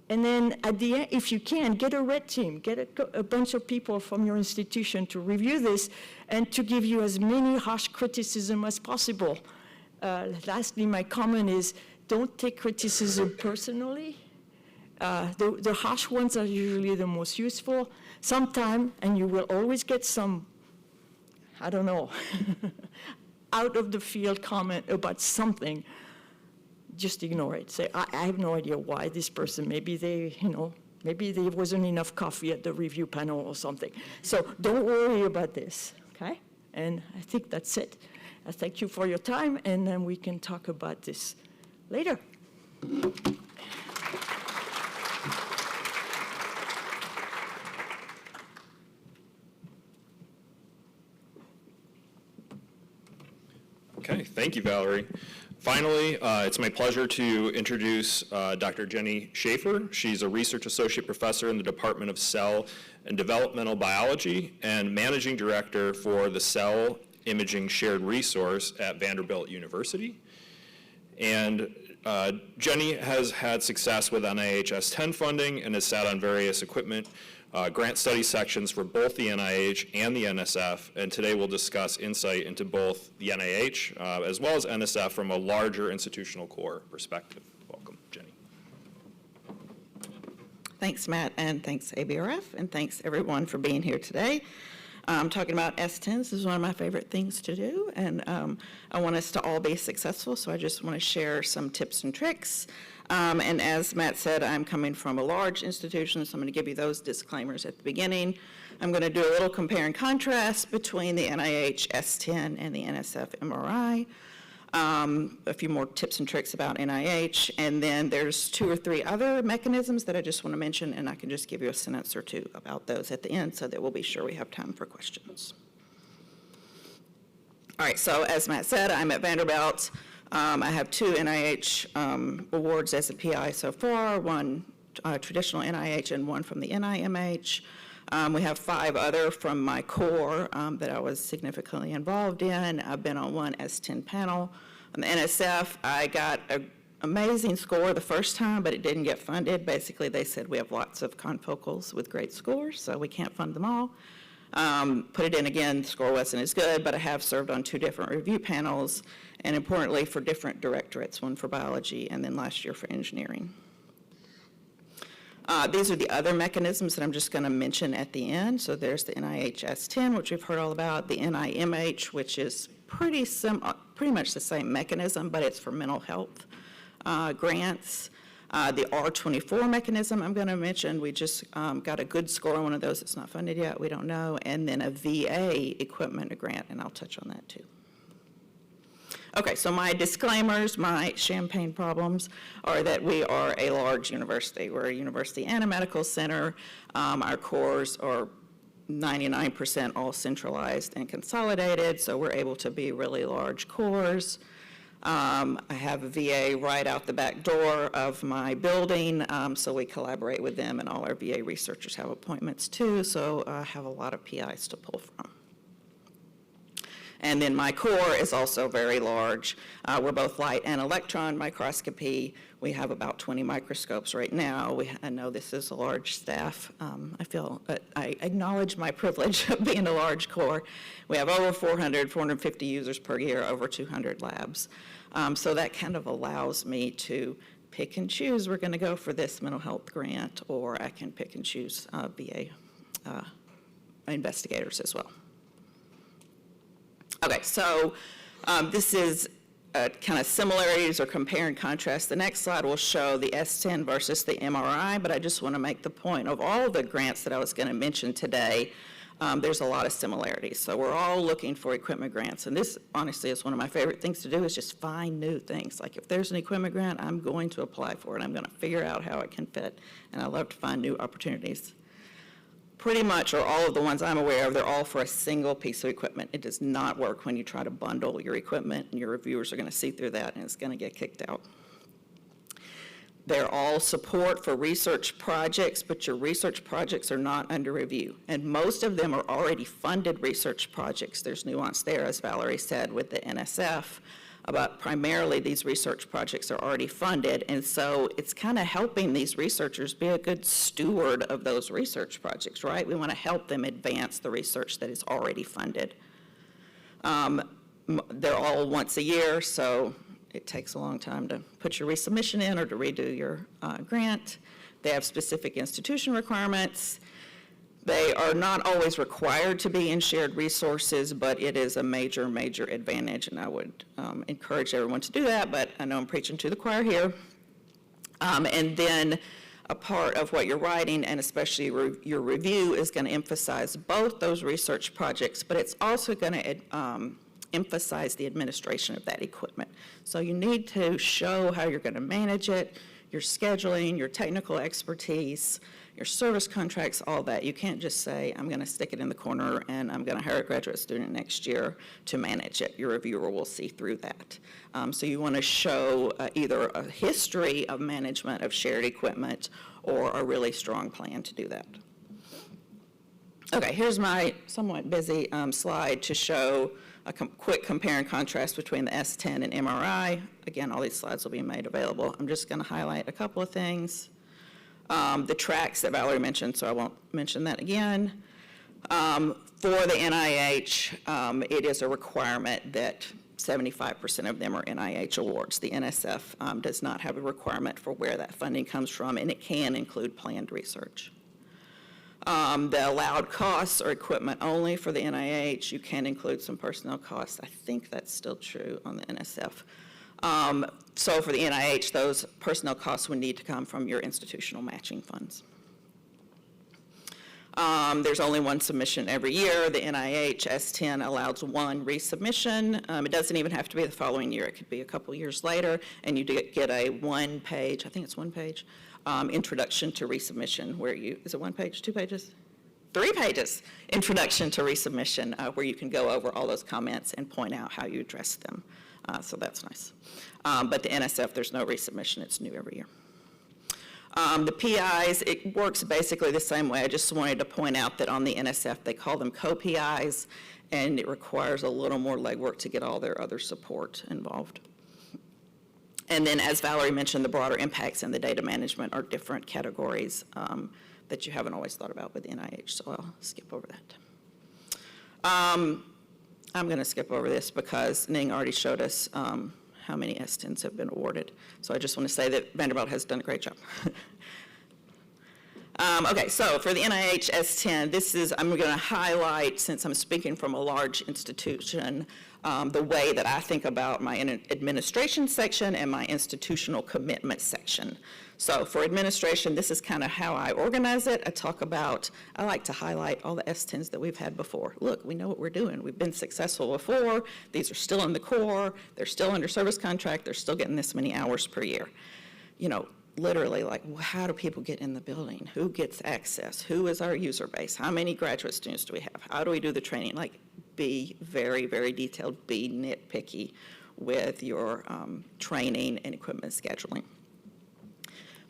And then at the end, if you can, get a red team, get a bunch of people from your institution to review this and to give you as many harsh criticism as possible. Lastly, my comment is don't take criticism personally. The harsh ones are usually the most useful. Sometime, and you will always get some, I don't know, out of the field comment about something, just ignore it. Say, I have no idea why this person, maybe there wasn't enough coffee at the review panel or something. So don't worry about this, okay? And I think that's it. I thank you for your time, and then we can talk about this later. Okay, thank you, Valerie. Finally, it's my pleasure to introduce Dr. Jenny Schafer. She's a research associate professor in the Department of Cell and Developmental Biology and managing director for the Cell Imaging Shared Resource at Vanderbilt University. And Jenny has had success with NIH S10 funding and has sat on various equipment grant study sections for both the NIH and the NSF, and today we'll discuss insight into both the NIH as well as NSF from a larger institutional core perspective. Welcome, Jenny. Thanks, Matt, and thanks, ABRF, and thanks, everyone, for being here today. Talking about S10s, this is one of my favorite things to do, and I want us to all be successful, so I just want to share some tips and tricks. And as Matt said, I'm coming from a large institution, so I'm going to give you those disclaimers at the beginning. I'm going to do a little compare and contrast between the NIH S10 and the NSF MRI. A few more tips and tricks about NIH, and then there's 2 or 3 other mechanisms that I just want to mention, and I can just give you a sentence or 2 about those at the end so that we'll be sure we have time for questions. All right, so as Matt said, I'm at Vanderbilt. I have 2 NIH awards as a PI so far, 1 traditional NIH and 1 from the NIMH. We have 5 other from my core that I was significantly involved in. I've been on 1 S10 panel. On the NSF, I got an amazing score the first time, but it didn't get funded. Basically, they said we have lots of confocals with great scores, so we can't fund them all. Put it in again, the score wasn't as good, but I have served on 2 different review panels, and importantly for different directorates, 1 for biology and then last year for engineering. These are the other mechanisms that I'm just going to mention at the end. So there's the NIH S10, which we've heard all about, the NIMH, which is pretty pretty much the same mechanism, but it's for mental health grants. The R24 mechanism I'm going to mention, we just got a good score on one of those. It's not funded yet, we don't know. And then a VA equipment grant, and I'll touch on that too. Okay, so my disclaimers, my champagne problems are that we are a large university. We're a university and a medical center. Our cores are 99% all centralized and consolidated, so we're able to be really large cores. I have a VA right out the back door of my building, so we collaborate with them, and all our VA researchers have appointments too, so I have a lot of PIs to pull from. And then my core is also very large. We're both light and electron microscopy. We have about 20 microscopes right now. I know this is a large staff. I acknowledge my privilege of being a large core. We have over 450 users per year, over 200 labs. So that kind of allows me to pick and choose. We're going to go for this mental health grant, or I can pick and choose VA investigators as well. Okay, so this is kind of similarities or compare and contrast. The next slide will show the S10 versus the MRI, but I just want to make the point of all the grants that I was going to mention today, there's a lot of similarities. So we're all looking for equipment grants, and this honestly is one of my favorite things to do, is just find new things. Like if there's an equipment grant, I'm going to apply for it. I'm going to figure out how it can fit, and I love to find new opportunities. Pretty much, or all of the ones I'm aware of, they're all for a single piece of equipment. It does not work when you try to bundle your equipment, and your reviewers are going to see through that, and it's going to get kicked out. They're all support for research projects, but your research projects are not under review. And most of them are already funded research projects. There's nuance there, as Valerie said, with the NSF. But primarily these research projects are already funded, and so it's kind of helping these researchers be a good steward of those research projects, right? We want to help them advance the research that is already funded. They're all once a year, so it takes a long time to put your resubmission in or to redo your grant. They have specific institution requirements. They are not always required to be in shared resources, but it is a major, major advantage, and I would encourage everyone to do that, but I know I'm preaching to the choir here. And then a part of what you're writing, and especially your review, is going to emphasize both those research projects, but it's also going to emphasize the administration of that equipment. So you need to show how you're going to manage it, your scheduling, your technical expertise, your service contracts, all that. You can't just say, I'm going to stick it in the corner and I'm going to hire a graduate student next year to manage it. Your reviewer will see through that. So you want to show either a history of management of shared equipment or a really strong plan to do that. Okay, here's my somewhat busy slide to show a quick compare and contrast between the S10 and MRI. Again, all these slides will be made available. I'm just going to highlight a couple of things. The tracks that Valerie mentioned, so I won't mention that again. For the NIH, it is a requirement that 75% of them are NIH awards. The NSF does not have a requirement for where that funding comes from, and it can include planned research. The allowed costs are equipment only for the NIH. You can include some personnel costs. I think that's still true on the NSF. So for the NIH, those personnel costs would need to come from your institutional matching funds. There's only one submission every year. The NIH S10 allows one resubmission. It doesn't even have to be the following year. It could be a couple years later, and you get a one-page, I think it's one page, introduction to resubmission, where is it one page, 2 pages? 3 pages, introduction to resubmission, where you can go over all those comments and point out how you address them. So that's nice. But the NSF, there's no resubmission. It's new every year. The PIs, it works basically the same way. I just wanted to point out that on the NSF, they call them co-PIs, and it requires a little more legwork to get all their other support involved. And then, as Valerie mentioned, the broader impacts and the data management are different categories that you haven't always thought about with the NIH, so I'll skip over that. I'm going to skip over this because Ning already showed us how many S10s have been awarded. So I just want to say that Vanderbilt has done a great job. Okay, so for the NIH S10, I'm going to highlight, since I'm speaking from a large institution, the way that I think about my administration section and my institutional commitment section. So for administration, this is kind of how I organize it. I like to highlight all the S10s that we've had before. Look, we know what we're doing. We've been successful before. These are still in the core. They're still under service contract. They're still getting this many hours per year. Literally, like, how do people get in the building? Who gets access? Who is our user base? How many graduate students do we have? How do we do the training? Like, be very, very detailed. Be nitpicky with your training and equipment scheduling.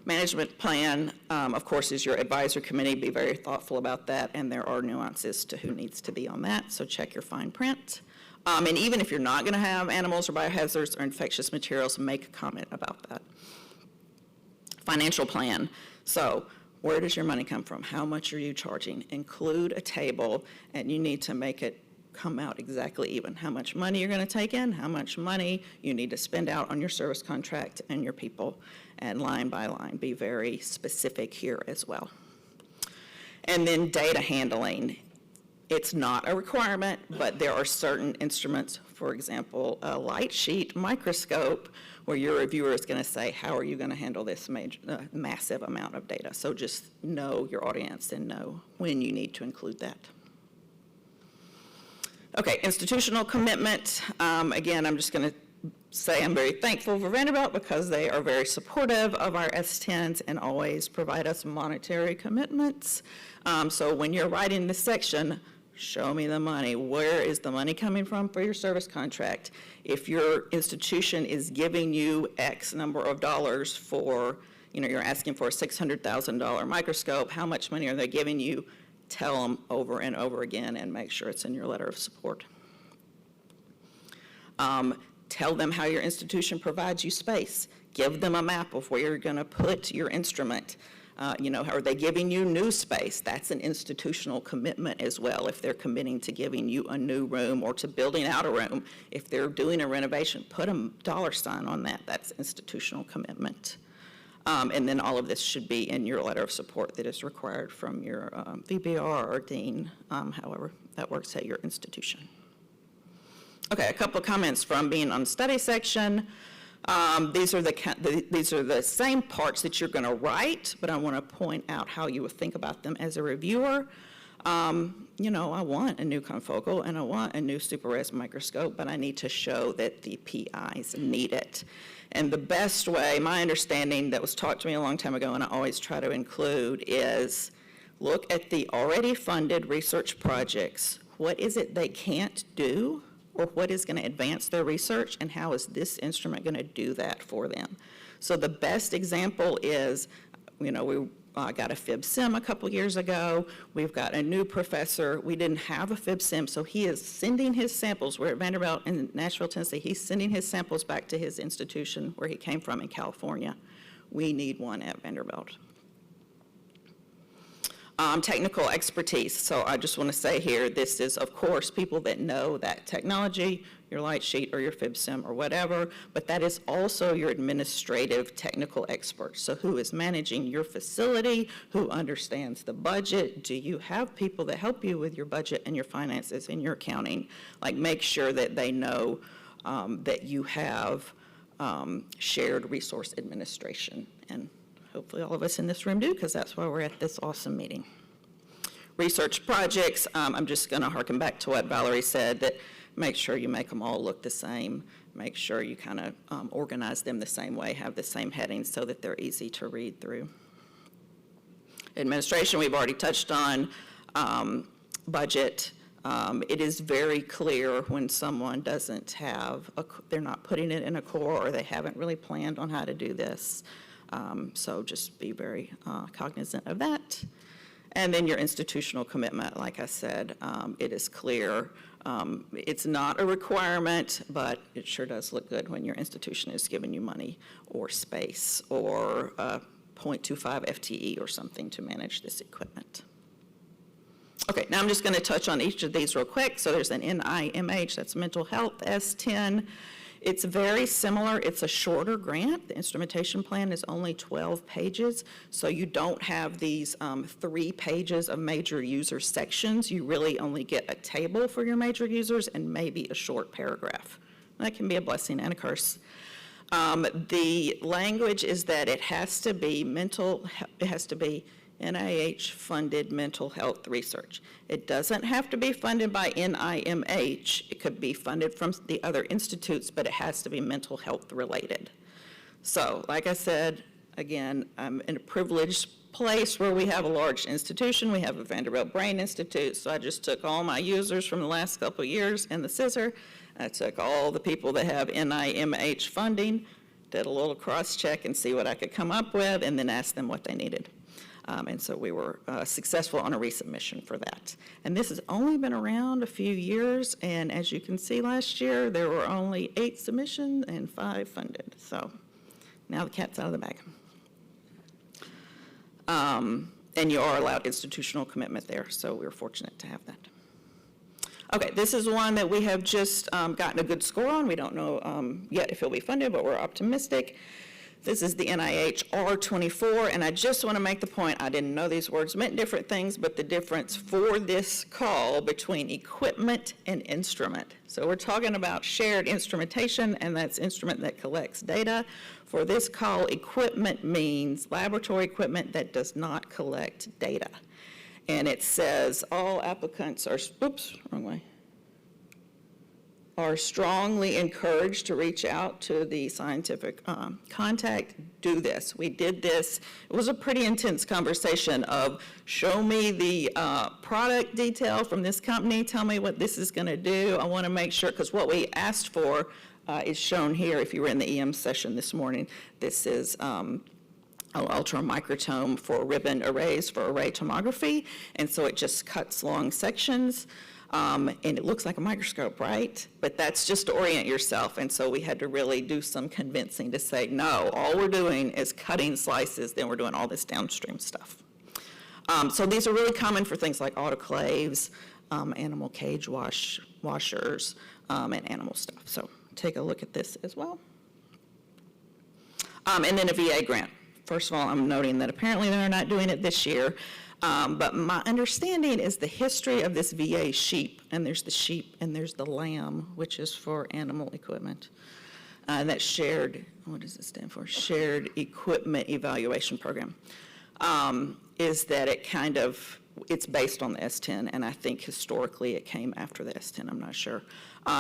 Management plan, of course, is your advisory committee. Be very thoughtful about that, and there are nuances to who needs to be on that, so check your fine print. And even if you're not going to have animals or biohazards or infectious materials, make a comment about that. Financial plan. So where does your money come from? How much are you charging? Include a table, and you need to make it come out exactly even. How much money you're going to take in, how much money you need to spend out on your service contract and your people, and line by line. Be very specific here as well. And then data handling. It's not a requirement, but there are certain instruments, for example, a light sheet microscope, where your reviewer is going to say, how are you going to handle this massive amount of data? So just know your audience and know when you need to include that. Okay, institutional commitment. Again, I'm just going to say I'm very thankful for Vanderbilt because they are very supportive of our S10s and always provide us monetary commitments. So when you're writing this section, show me the money. Where is the money coming from for your service contract? If your institution is giving you X number of dollars for, you're asking for a $600,000 microscope, how much money are they giving you? Tell them over and over again and make sure it's in your letter of support. Tell them how your institution provides you space. Give them a map of where you're going to put your instrument. Are they giving you new space? That's an institutional commitment as well. If they're committing to giving you a new room or to building out a room, if they're doing a renovation, put a dollar sign on that. That's institutional commitment. And then all of this should be in your letter of support that is required from your VBR or dean, however that works at your institution. Okay, a couple of comments from being on study section. These are the same parts that you're going to write, but I want to point out how you would think about them as a reviewer. I want a new confocal and I want a new super res microscope, but I need to show that the PIs need it. And the best way, my understanding that was taught to me a long time ago, and I always try to include, is look at the already funded research projects. What is it they can't do? Or what is going to advance their research, and how is this instrument going to do that for them? So the best example is, we got a FibSim a couple years ago. We've got a new professor. We didn't have a FibSim, so he is sending his samples. We're at Vanderbilt in Nashville, Tennessee. He's sending his samples back to his institution where he came from in California. We need one at Vanderbilt. Technical expertise. So I just want to say here, this is, of course, people that know that technology, your light sheet or your FibSim or whatever, but that is also your administrative technical experts. So who is managing your facility? Who understands the budget? Do you have people that help you with your budget and your finances and your accounting? Like, make sure that they know that you have shared resource administration. And hopefully all of us in this room do, because that's why we're at this awesome meeting. Research projects, I'm just going to harken back to what Valerie said, that make sure you make them all look the same. Make sure you kind of organize them the same way, have the same headings so that they're easy to read through. Administration, we've already touched on. Budget, it is very clear when someone doesn't have, they're not putting it in a core, or they haven't really planned on how to do this. So just be very cognizant of that. And then your institutional commitment, like I said, it is clear. It's not a requirement, but it sure does look good when your institution is giving you money or space or 0.25 FTE or something to manage this equipment. Okay, now I'm just going to touch on each of these real quick. So there's an NIMH, that's mental health, S10. It's very similar. It's a shorter grant. The instrumentation plan is only 12 pages, so you don't have these 3 pages of major user sections. You really only get a table for your major users and maybe a short paragraph. That can be a blessing and a curse. The language is that it has to be NIH-funded mental health research. It doesn't have to be funded by NIMH. It could be funded from the other institutes, but it has to be mental health related. So, like I said, again, I'm in a privileged place where we have a large institution. We have a Vanderbilt Brain Institute, so I just took all my users from the last couple of years in the CISR. I took all the people that have NIMH funding, did a little cross-check and see what I could come up with, and then asked them what they needed. And so we were successful on a resubmission for that. And this has only been around a few years, and as you can see last year, there were only 8 submissions and 5 funded. So now the cat's out of the bag. And you are allowed institutional commitment there, so we're fortunate to have that. Okay, this is one that we have just gotten a good score on. We don't know yet if it'll be funded, but we're optimistic. This is the NIH ABRF2024, and I just want to make the point, I didn't know these words meant different things, but the difference for this call between equipment and instrument. So we're talking about shared instrumentation, and that's instrument that collects data. For this call, equipment means laboratory equipment that does not collect data. And it says all applicants are, oops, wrong way, are strongly encouraged to reach out to the scientific contact, do this. We did this. It was a pretty intense conversation of show me the product detail from this company, tell me what this is going to do. I want to make sure, because what we asked for is shown here if you were in the EM session this morning. This is an ultramicrotome for ribbon arrays for array tomography, and so it just cuts long sections. And it looks like a microscope, right? But that's just to orient yourself. And so we had to really do some convincing to say, no, all we're doing is cutting slices, then we're doing all this downstream stuff. So these are really common for things like autoclaves, animal cage washers, and animal stuff. So take a look at this as well. And then a VA grant. First of all, I'm noting that apparently they're not doing it this year. But my understanding is the history of this VA sheep, and there's the sheep and there's the lamb, which is for animal equipment. And that's shared, what does it stand for? Shared Equipment Evaluation Program. Is that it kind of, it's based on the S10, and I think historically it came after the S10, I'm not sure.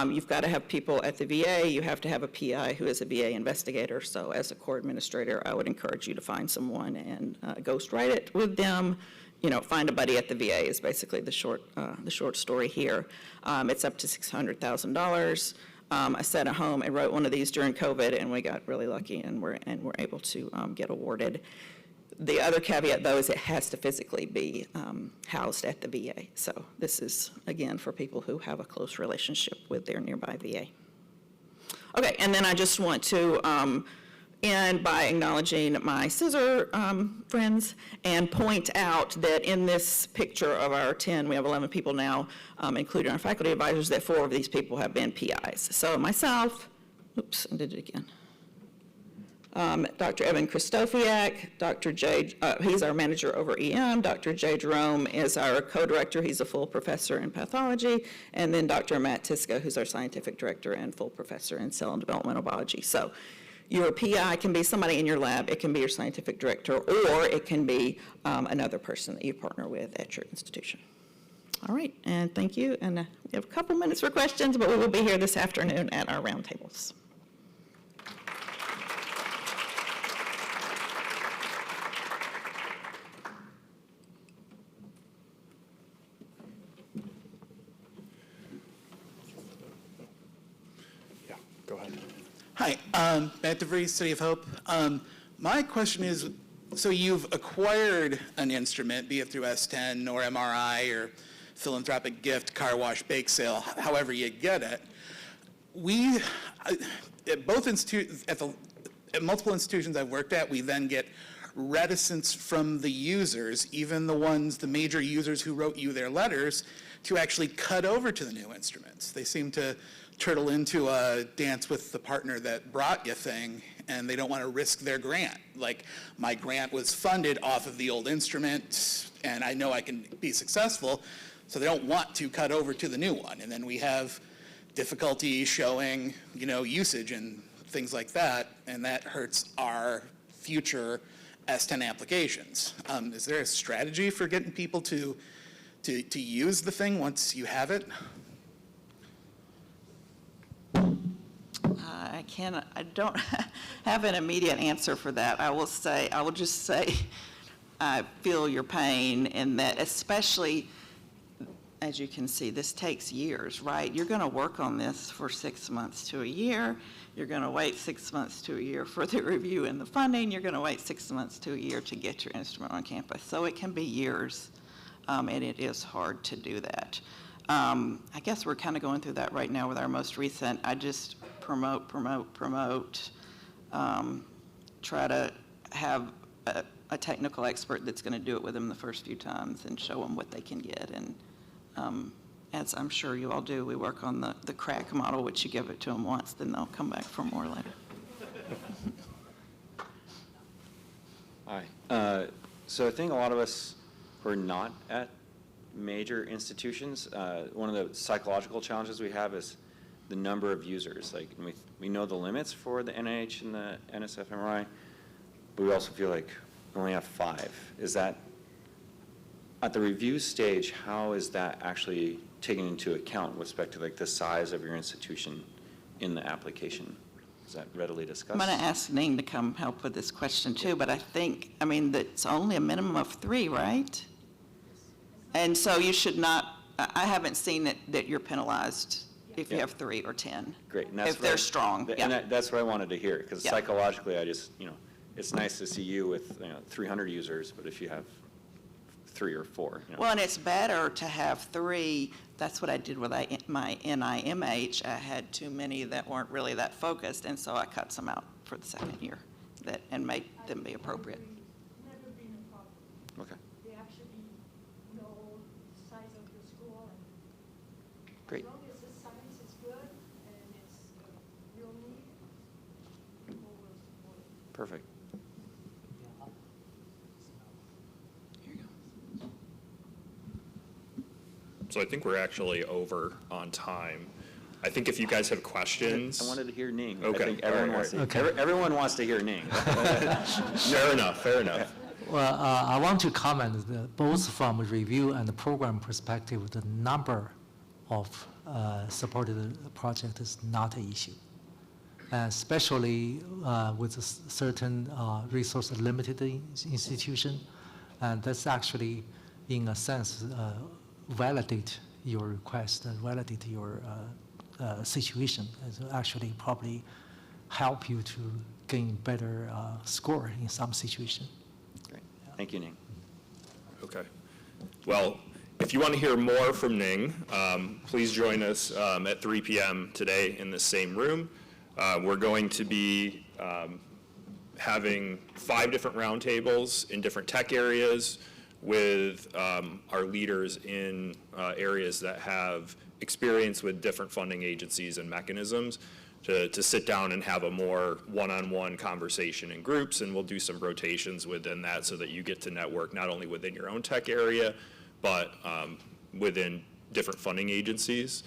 You've got to have people at the VA, you have to have a PI who is a VA investigator, so as a core administrator, I would encourage you to find someone and ghostwrite it with them. You know, find a buddy at the VA is basically the short story here. It's up to $600,000. I sat at home and wrote one of these during COVID, and we got really lucky, and we're able to get awarded. The other caveat, though, is it has to physically be housed at the VA. So this is, again, for people who have a close relationship with their nearby VA. Okay, and then I just want to end by acknowledging my CISR friends and point out that in this picture of our 10, we have 11 people now, including our faculty advisors, that 4 of these people have been PIs. So myself, oops, I did it again. Dr. Evan Kristofiak, Dr. Jay, he's our manager over EM. Dr. Jay Jerome is our co-director. He's a full professor in pathology. And then Dr. Matt Tiska, who's our scientific director and full professor in cell and developmental biology. So your PI can be somebody in your lab, it can be your scientific director, or it can be another person that you partner with at your institution. All right, and thank you. And we have a couple minutes for questions, but we will be here this afternoon at our roundtables. Go ahead. Hi, Matt DeVries, City of Hope. My question is, so you've acquired an instrument, be it through S10 or MRI or philanthropic gift, car wash, bake sale, however you get it. We, at multiple institutions I've worked at, we then get reticence from the users, even the major users who wrote you their letters, to actually cut over to the new instruments. They seem to turtle into a dance with the partner that brought you thing, and they don't want to risk their grant. Like, my grant was funded off of the old instrument, and I know I can be successful, so they don't want to cut over to the new one. And then we have difficulty showing, usage and things like that, and that hurts our future S10 applications. Is there a strategy for getting people to use the thing once you have it? I don't have an immediate answer for that. I will just say, I feel your pain in that, especially, as you can see, this takes years, right? You're going to work on this for 6 months to a year. You're going to wait 6 months to a year for the review and the funding. You're going to wait 6 months to a year to get your instrument on campus. So it can be years, and it is hard to do that. I guess we're kind of going through that right now with our most recent. I just promote, try to have a technical expert that's going to do it with them the first few times and show them what they can get. And as I'm sure you all do, we work on the crack model, which you give it to them once, then they'll come back for more later. Hi. So I think a lot of us who are not at major institutions, one of the psychological challenges we have is the number of users. Like, we know the limits for the NIH and the NSF MRI, but we also feel like we only have 5. Is that, at the review stage, how is that actually taken into account with respect to like the size of your institution in the application? Is that readily discussed? I'm going to ask Ning to come help with this question too, but I think, that's only a minimum of 3, right? And so you should not, I haven't seen that you're penalized if you have 3 or 10. Great. And that's if they're strong. And that's what I wanted to hear, because Yeah. psychologically, I just, it's nice to see you with 300 users, but if you have 3 or 4. Well, and it's better to have 3. That's what I did with my NIMH. I had too many that weren't really that focused, and so I cut some out for the second year and made them be appropriate. Never been a problem. Okay. They actually know the size of the school, and Great. as long as the science is good and it's a real need, people will support it. Perfect. Here you go. So I think we're actually over on time. I think if you guys have questions. I wanted to hear Ning. Okay. I think everyone wants to. Okay. Everyone wants to hear Ning. Fair enough, fair enough. Well, I want to comment that both from a review and the program perspective, the number of supported project is not an issue. Especially with a certain resource limited institution, and that's actually, in a sense, validate your request and validate your situation, and actually probably help you to gain better score in some situation. Great. Thank you, Ning. Okay. Well, if you want to hear more from Ning, please join us at 3 p.m. today in the same room. We're going to be having 5 different roundtables in different tech areas with our leaders in areas that have experience with different funding agencies and mechanisms to sit down and have a more one-on-one conversation in groups, and we'll do some rotations within that so that you get to network not only within your own tech area, but within different funding agencies.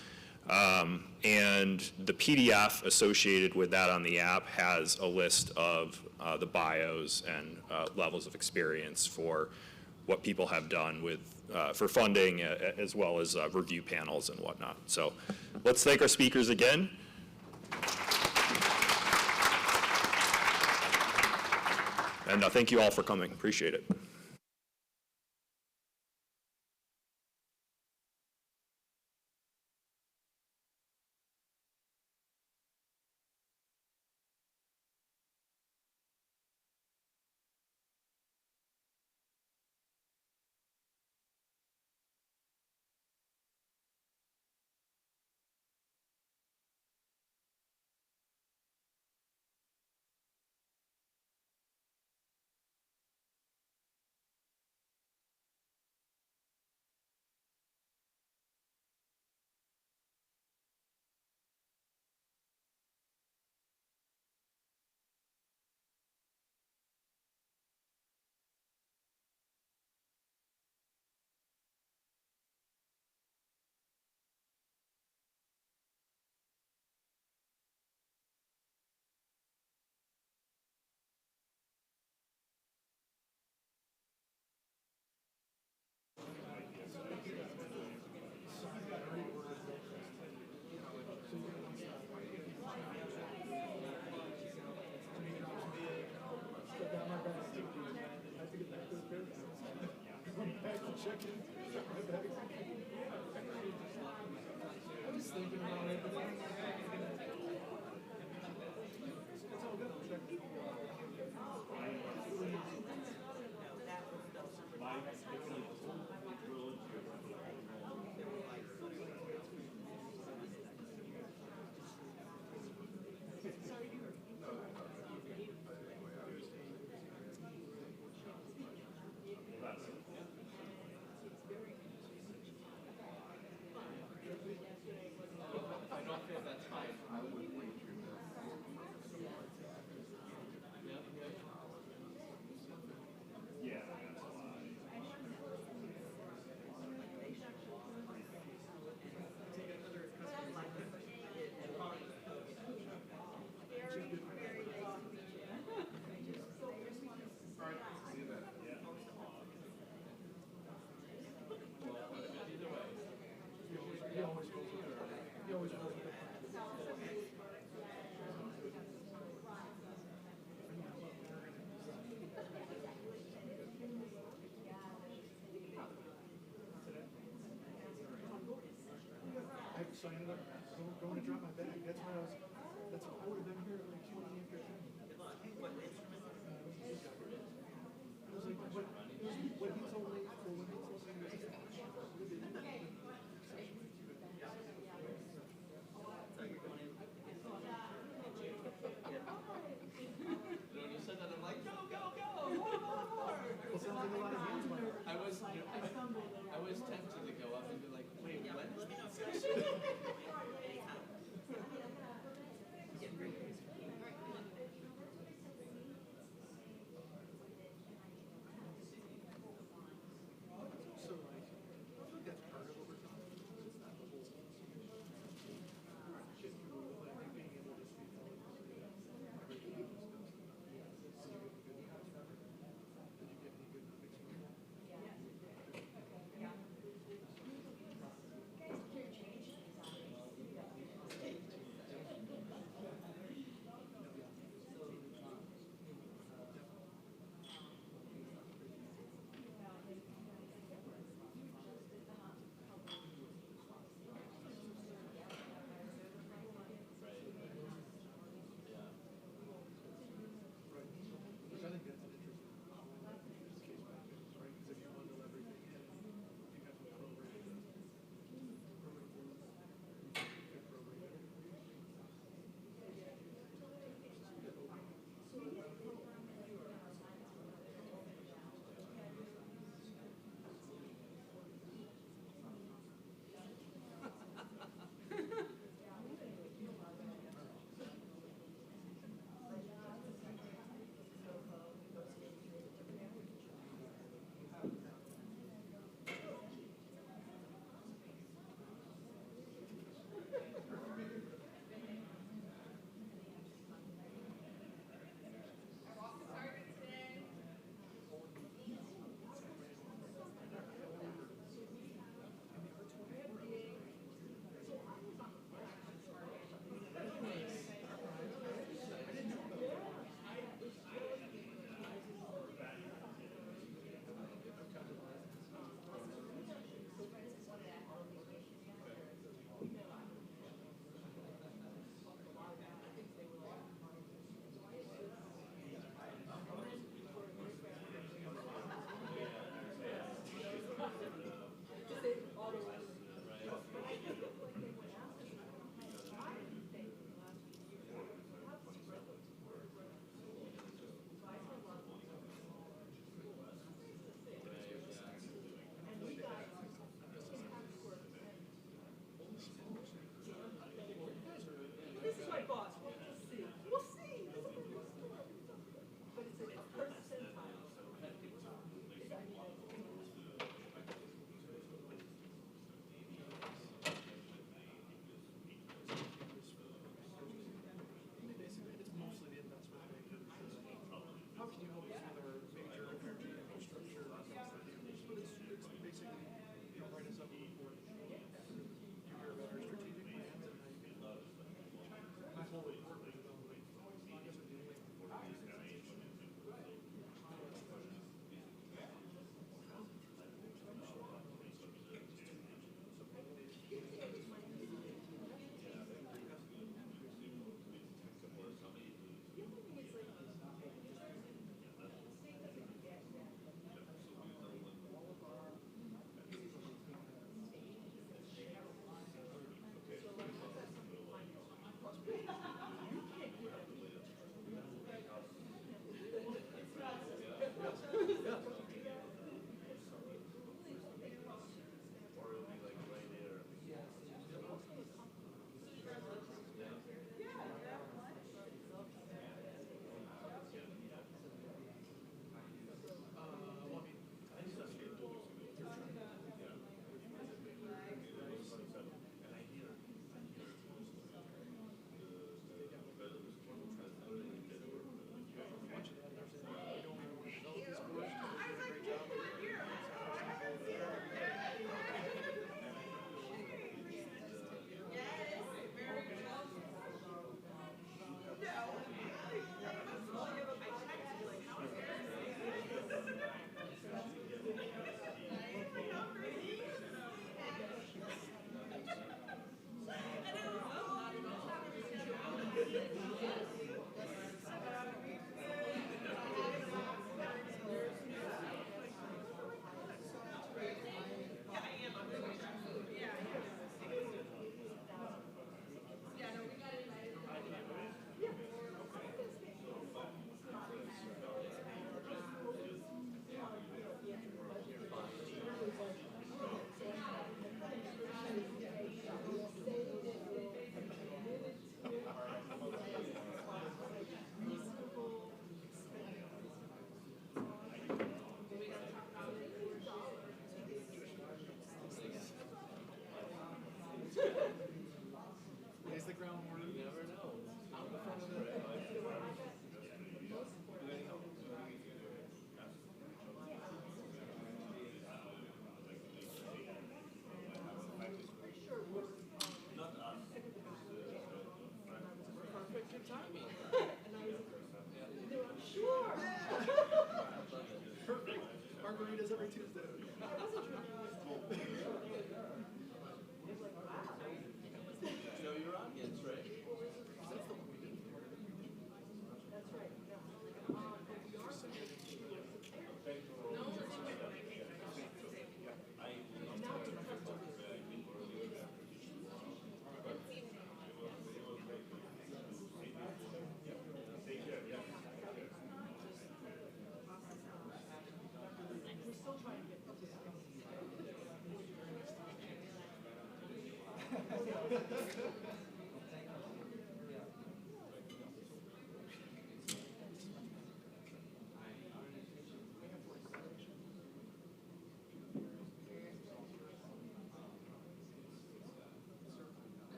And the PDF associated with that on the app has a list of the bios and levels of experience for what people have done with for funding, as well as review panels and whatnot. So let's thank our speakers again. And thank you all for coming. Appreciate it. So I ended up going to drop my bag. That's why I was. That's why I would have been here at like 20 after 10. I was like, what he told me, or what he told me was When you said that, I'm like, go, go, go! More! it sounds like a lot of hands went up. I was tempted to go up and be like, wait, when is that session? So like, I think that's part of what we're talking about. It's not the whole shift to like being able to speak all of this. Everything else does. Did you get any good experience? Which I think that's an interesting case by case, right? Because if you bundle everything in, you have to program it. This is my boss. We'll see. We'll see. But it's a percentile. Basically, it's mostly the investment bankers. How can you help us with our major energy infrastructure? But it's basically, write us up a report. You hear about our strategic plans and how you can. My whole report was about like, these are the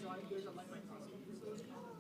outside, there's a light microscopy for those kinds of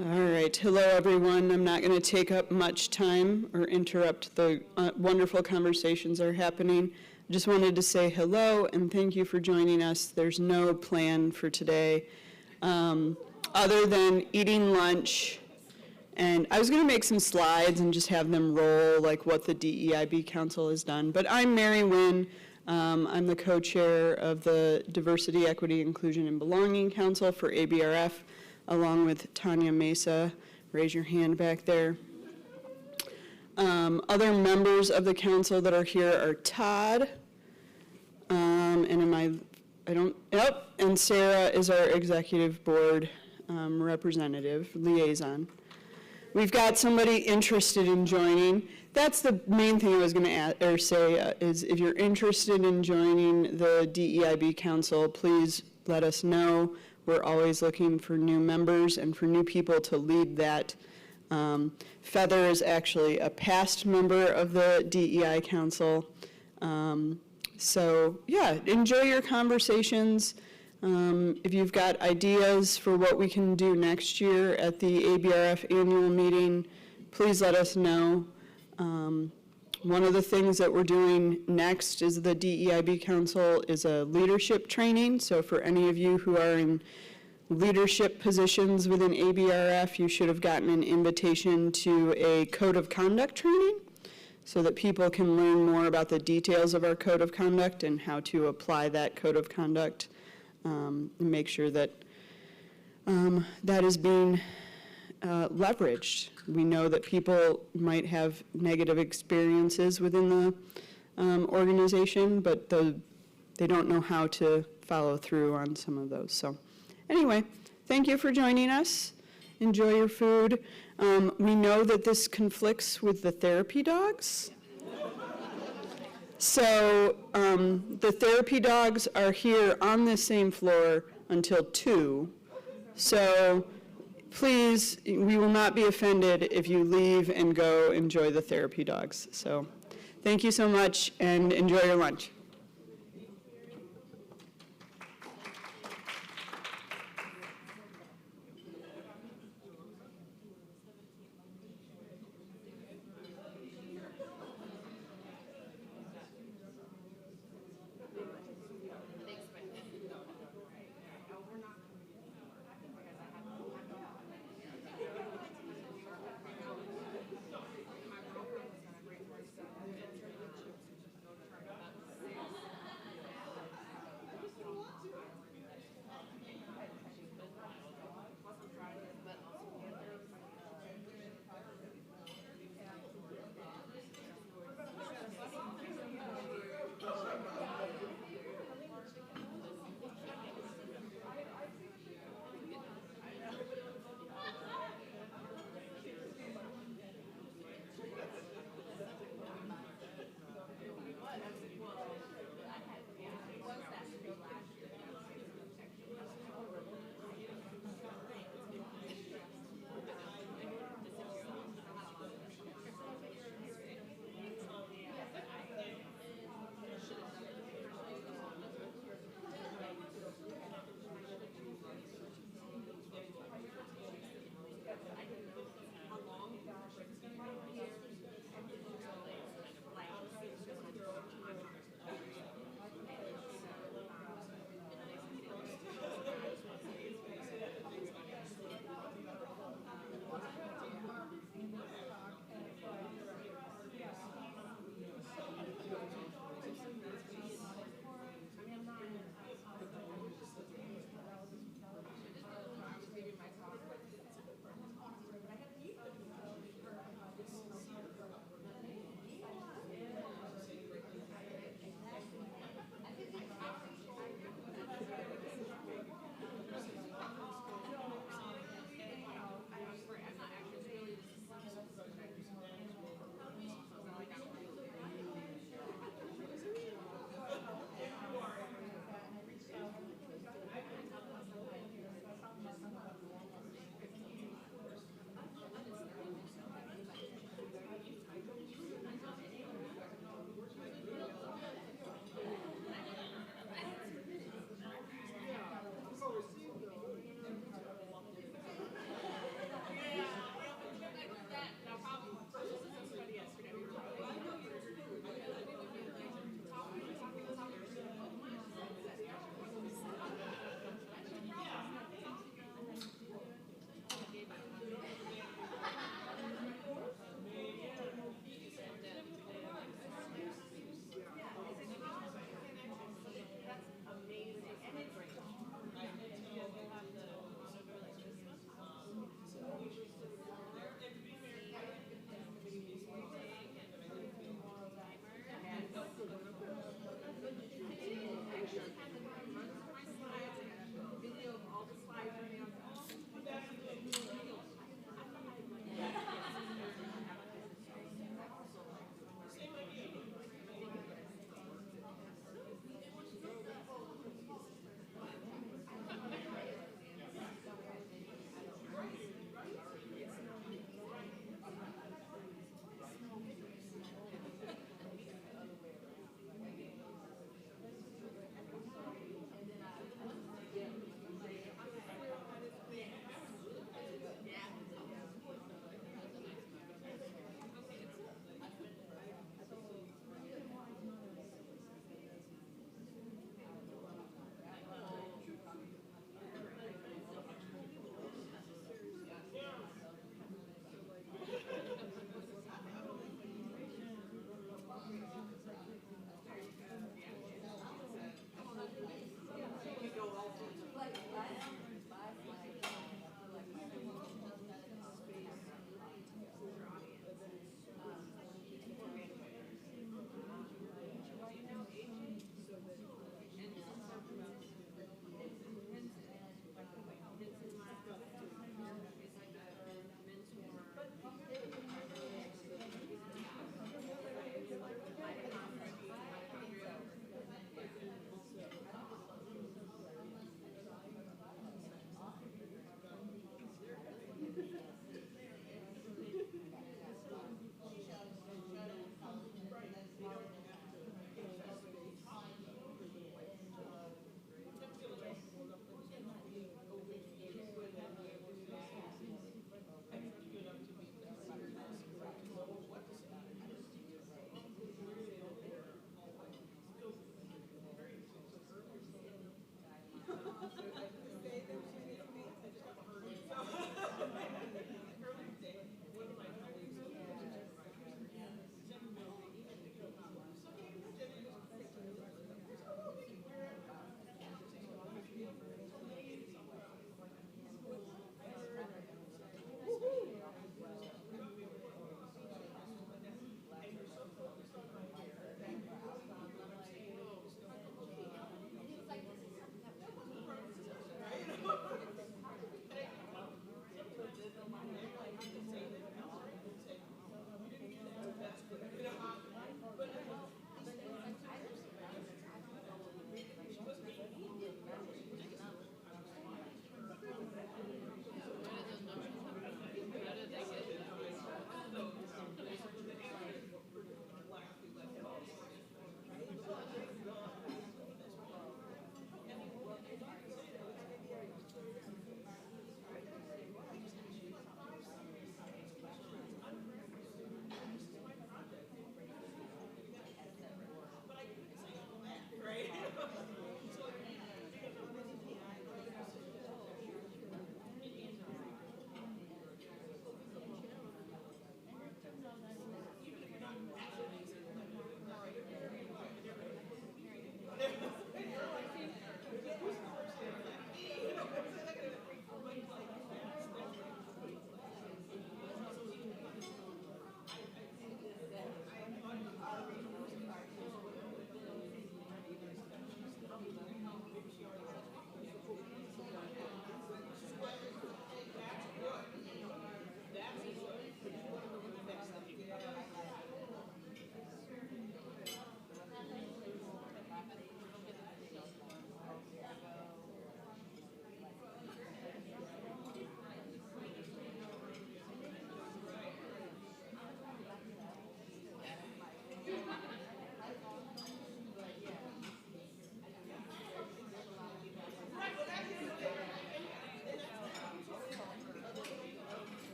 All right, hello everyone. I'm not going to take up much time or interrupt the wonderful conversations that are happening. I just wanted to say hello and thank you for joining us. There's no plan for today other than eating lunch. And I was going to make some slides and just have them roll like what the DEIB Council has done. But I'm Mary Wynn. I'm the co-chair of the Diversity, Equity, Inclusion, and Belonging Council for ABRF, along with Tanya Mesa. Raise your hand back there. Other members of the council that are here are Todd, and and Sarah is our executive board representative, liaison. We've got somebody interested in joining. That's the main thing I was going to say is if you're interested in joining the DEIB Council, please let us know. We're always looking for new members and for new people to lead that. Feather is actually a past member of the DEI Council. So yeah, enjoy your conversations. If you've got ideas for what we can do next year at the ABRF annual meeting, please let us know. One of the things that we're doing next is the DEIB Council is a leadership training. So for any of you who are in leadership positions within ABRF, you should have gotten an invitation to a code of conduct training so that people can learn more about the details of our code of conduct and how to apply that code of conduct and make sure that that is being leveraged. We know that people might have negative experiences within the organization, but they don't know how to follow through on some of those. So anyway, thank you for joining us. Enjoy your food. We know that this conflicts with the therapy dogs. So the therapy dogs are here on this same floor until 2. So please, we will not be offended if you leave and go enjoy the therapy dogs. So thank you so much and enjoy your lunch.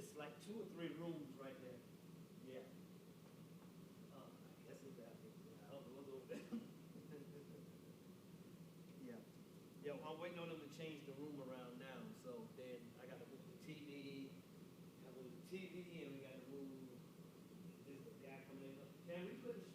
it's like 2 or 3 rooms right there. Yeah. I guess it's that. I don't know what's over there. Yeah. Yeah, I'm waiting on them to change the room around now, so then I gotta move the TV, and we gotta move, this is the guy coming in. Can we put the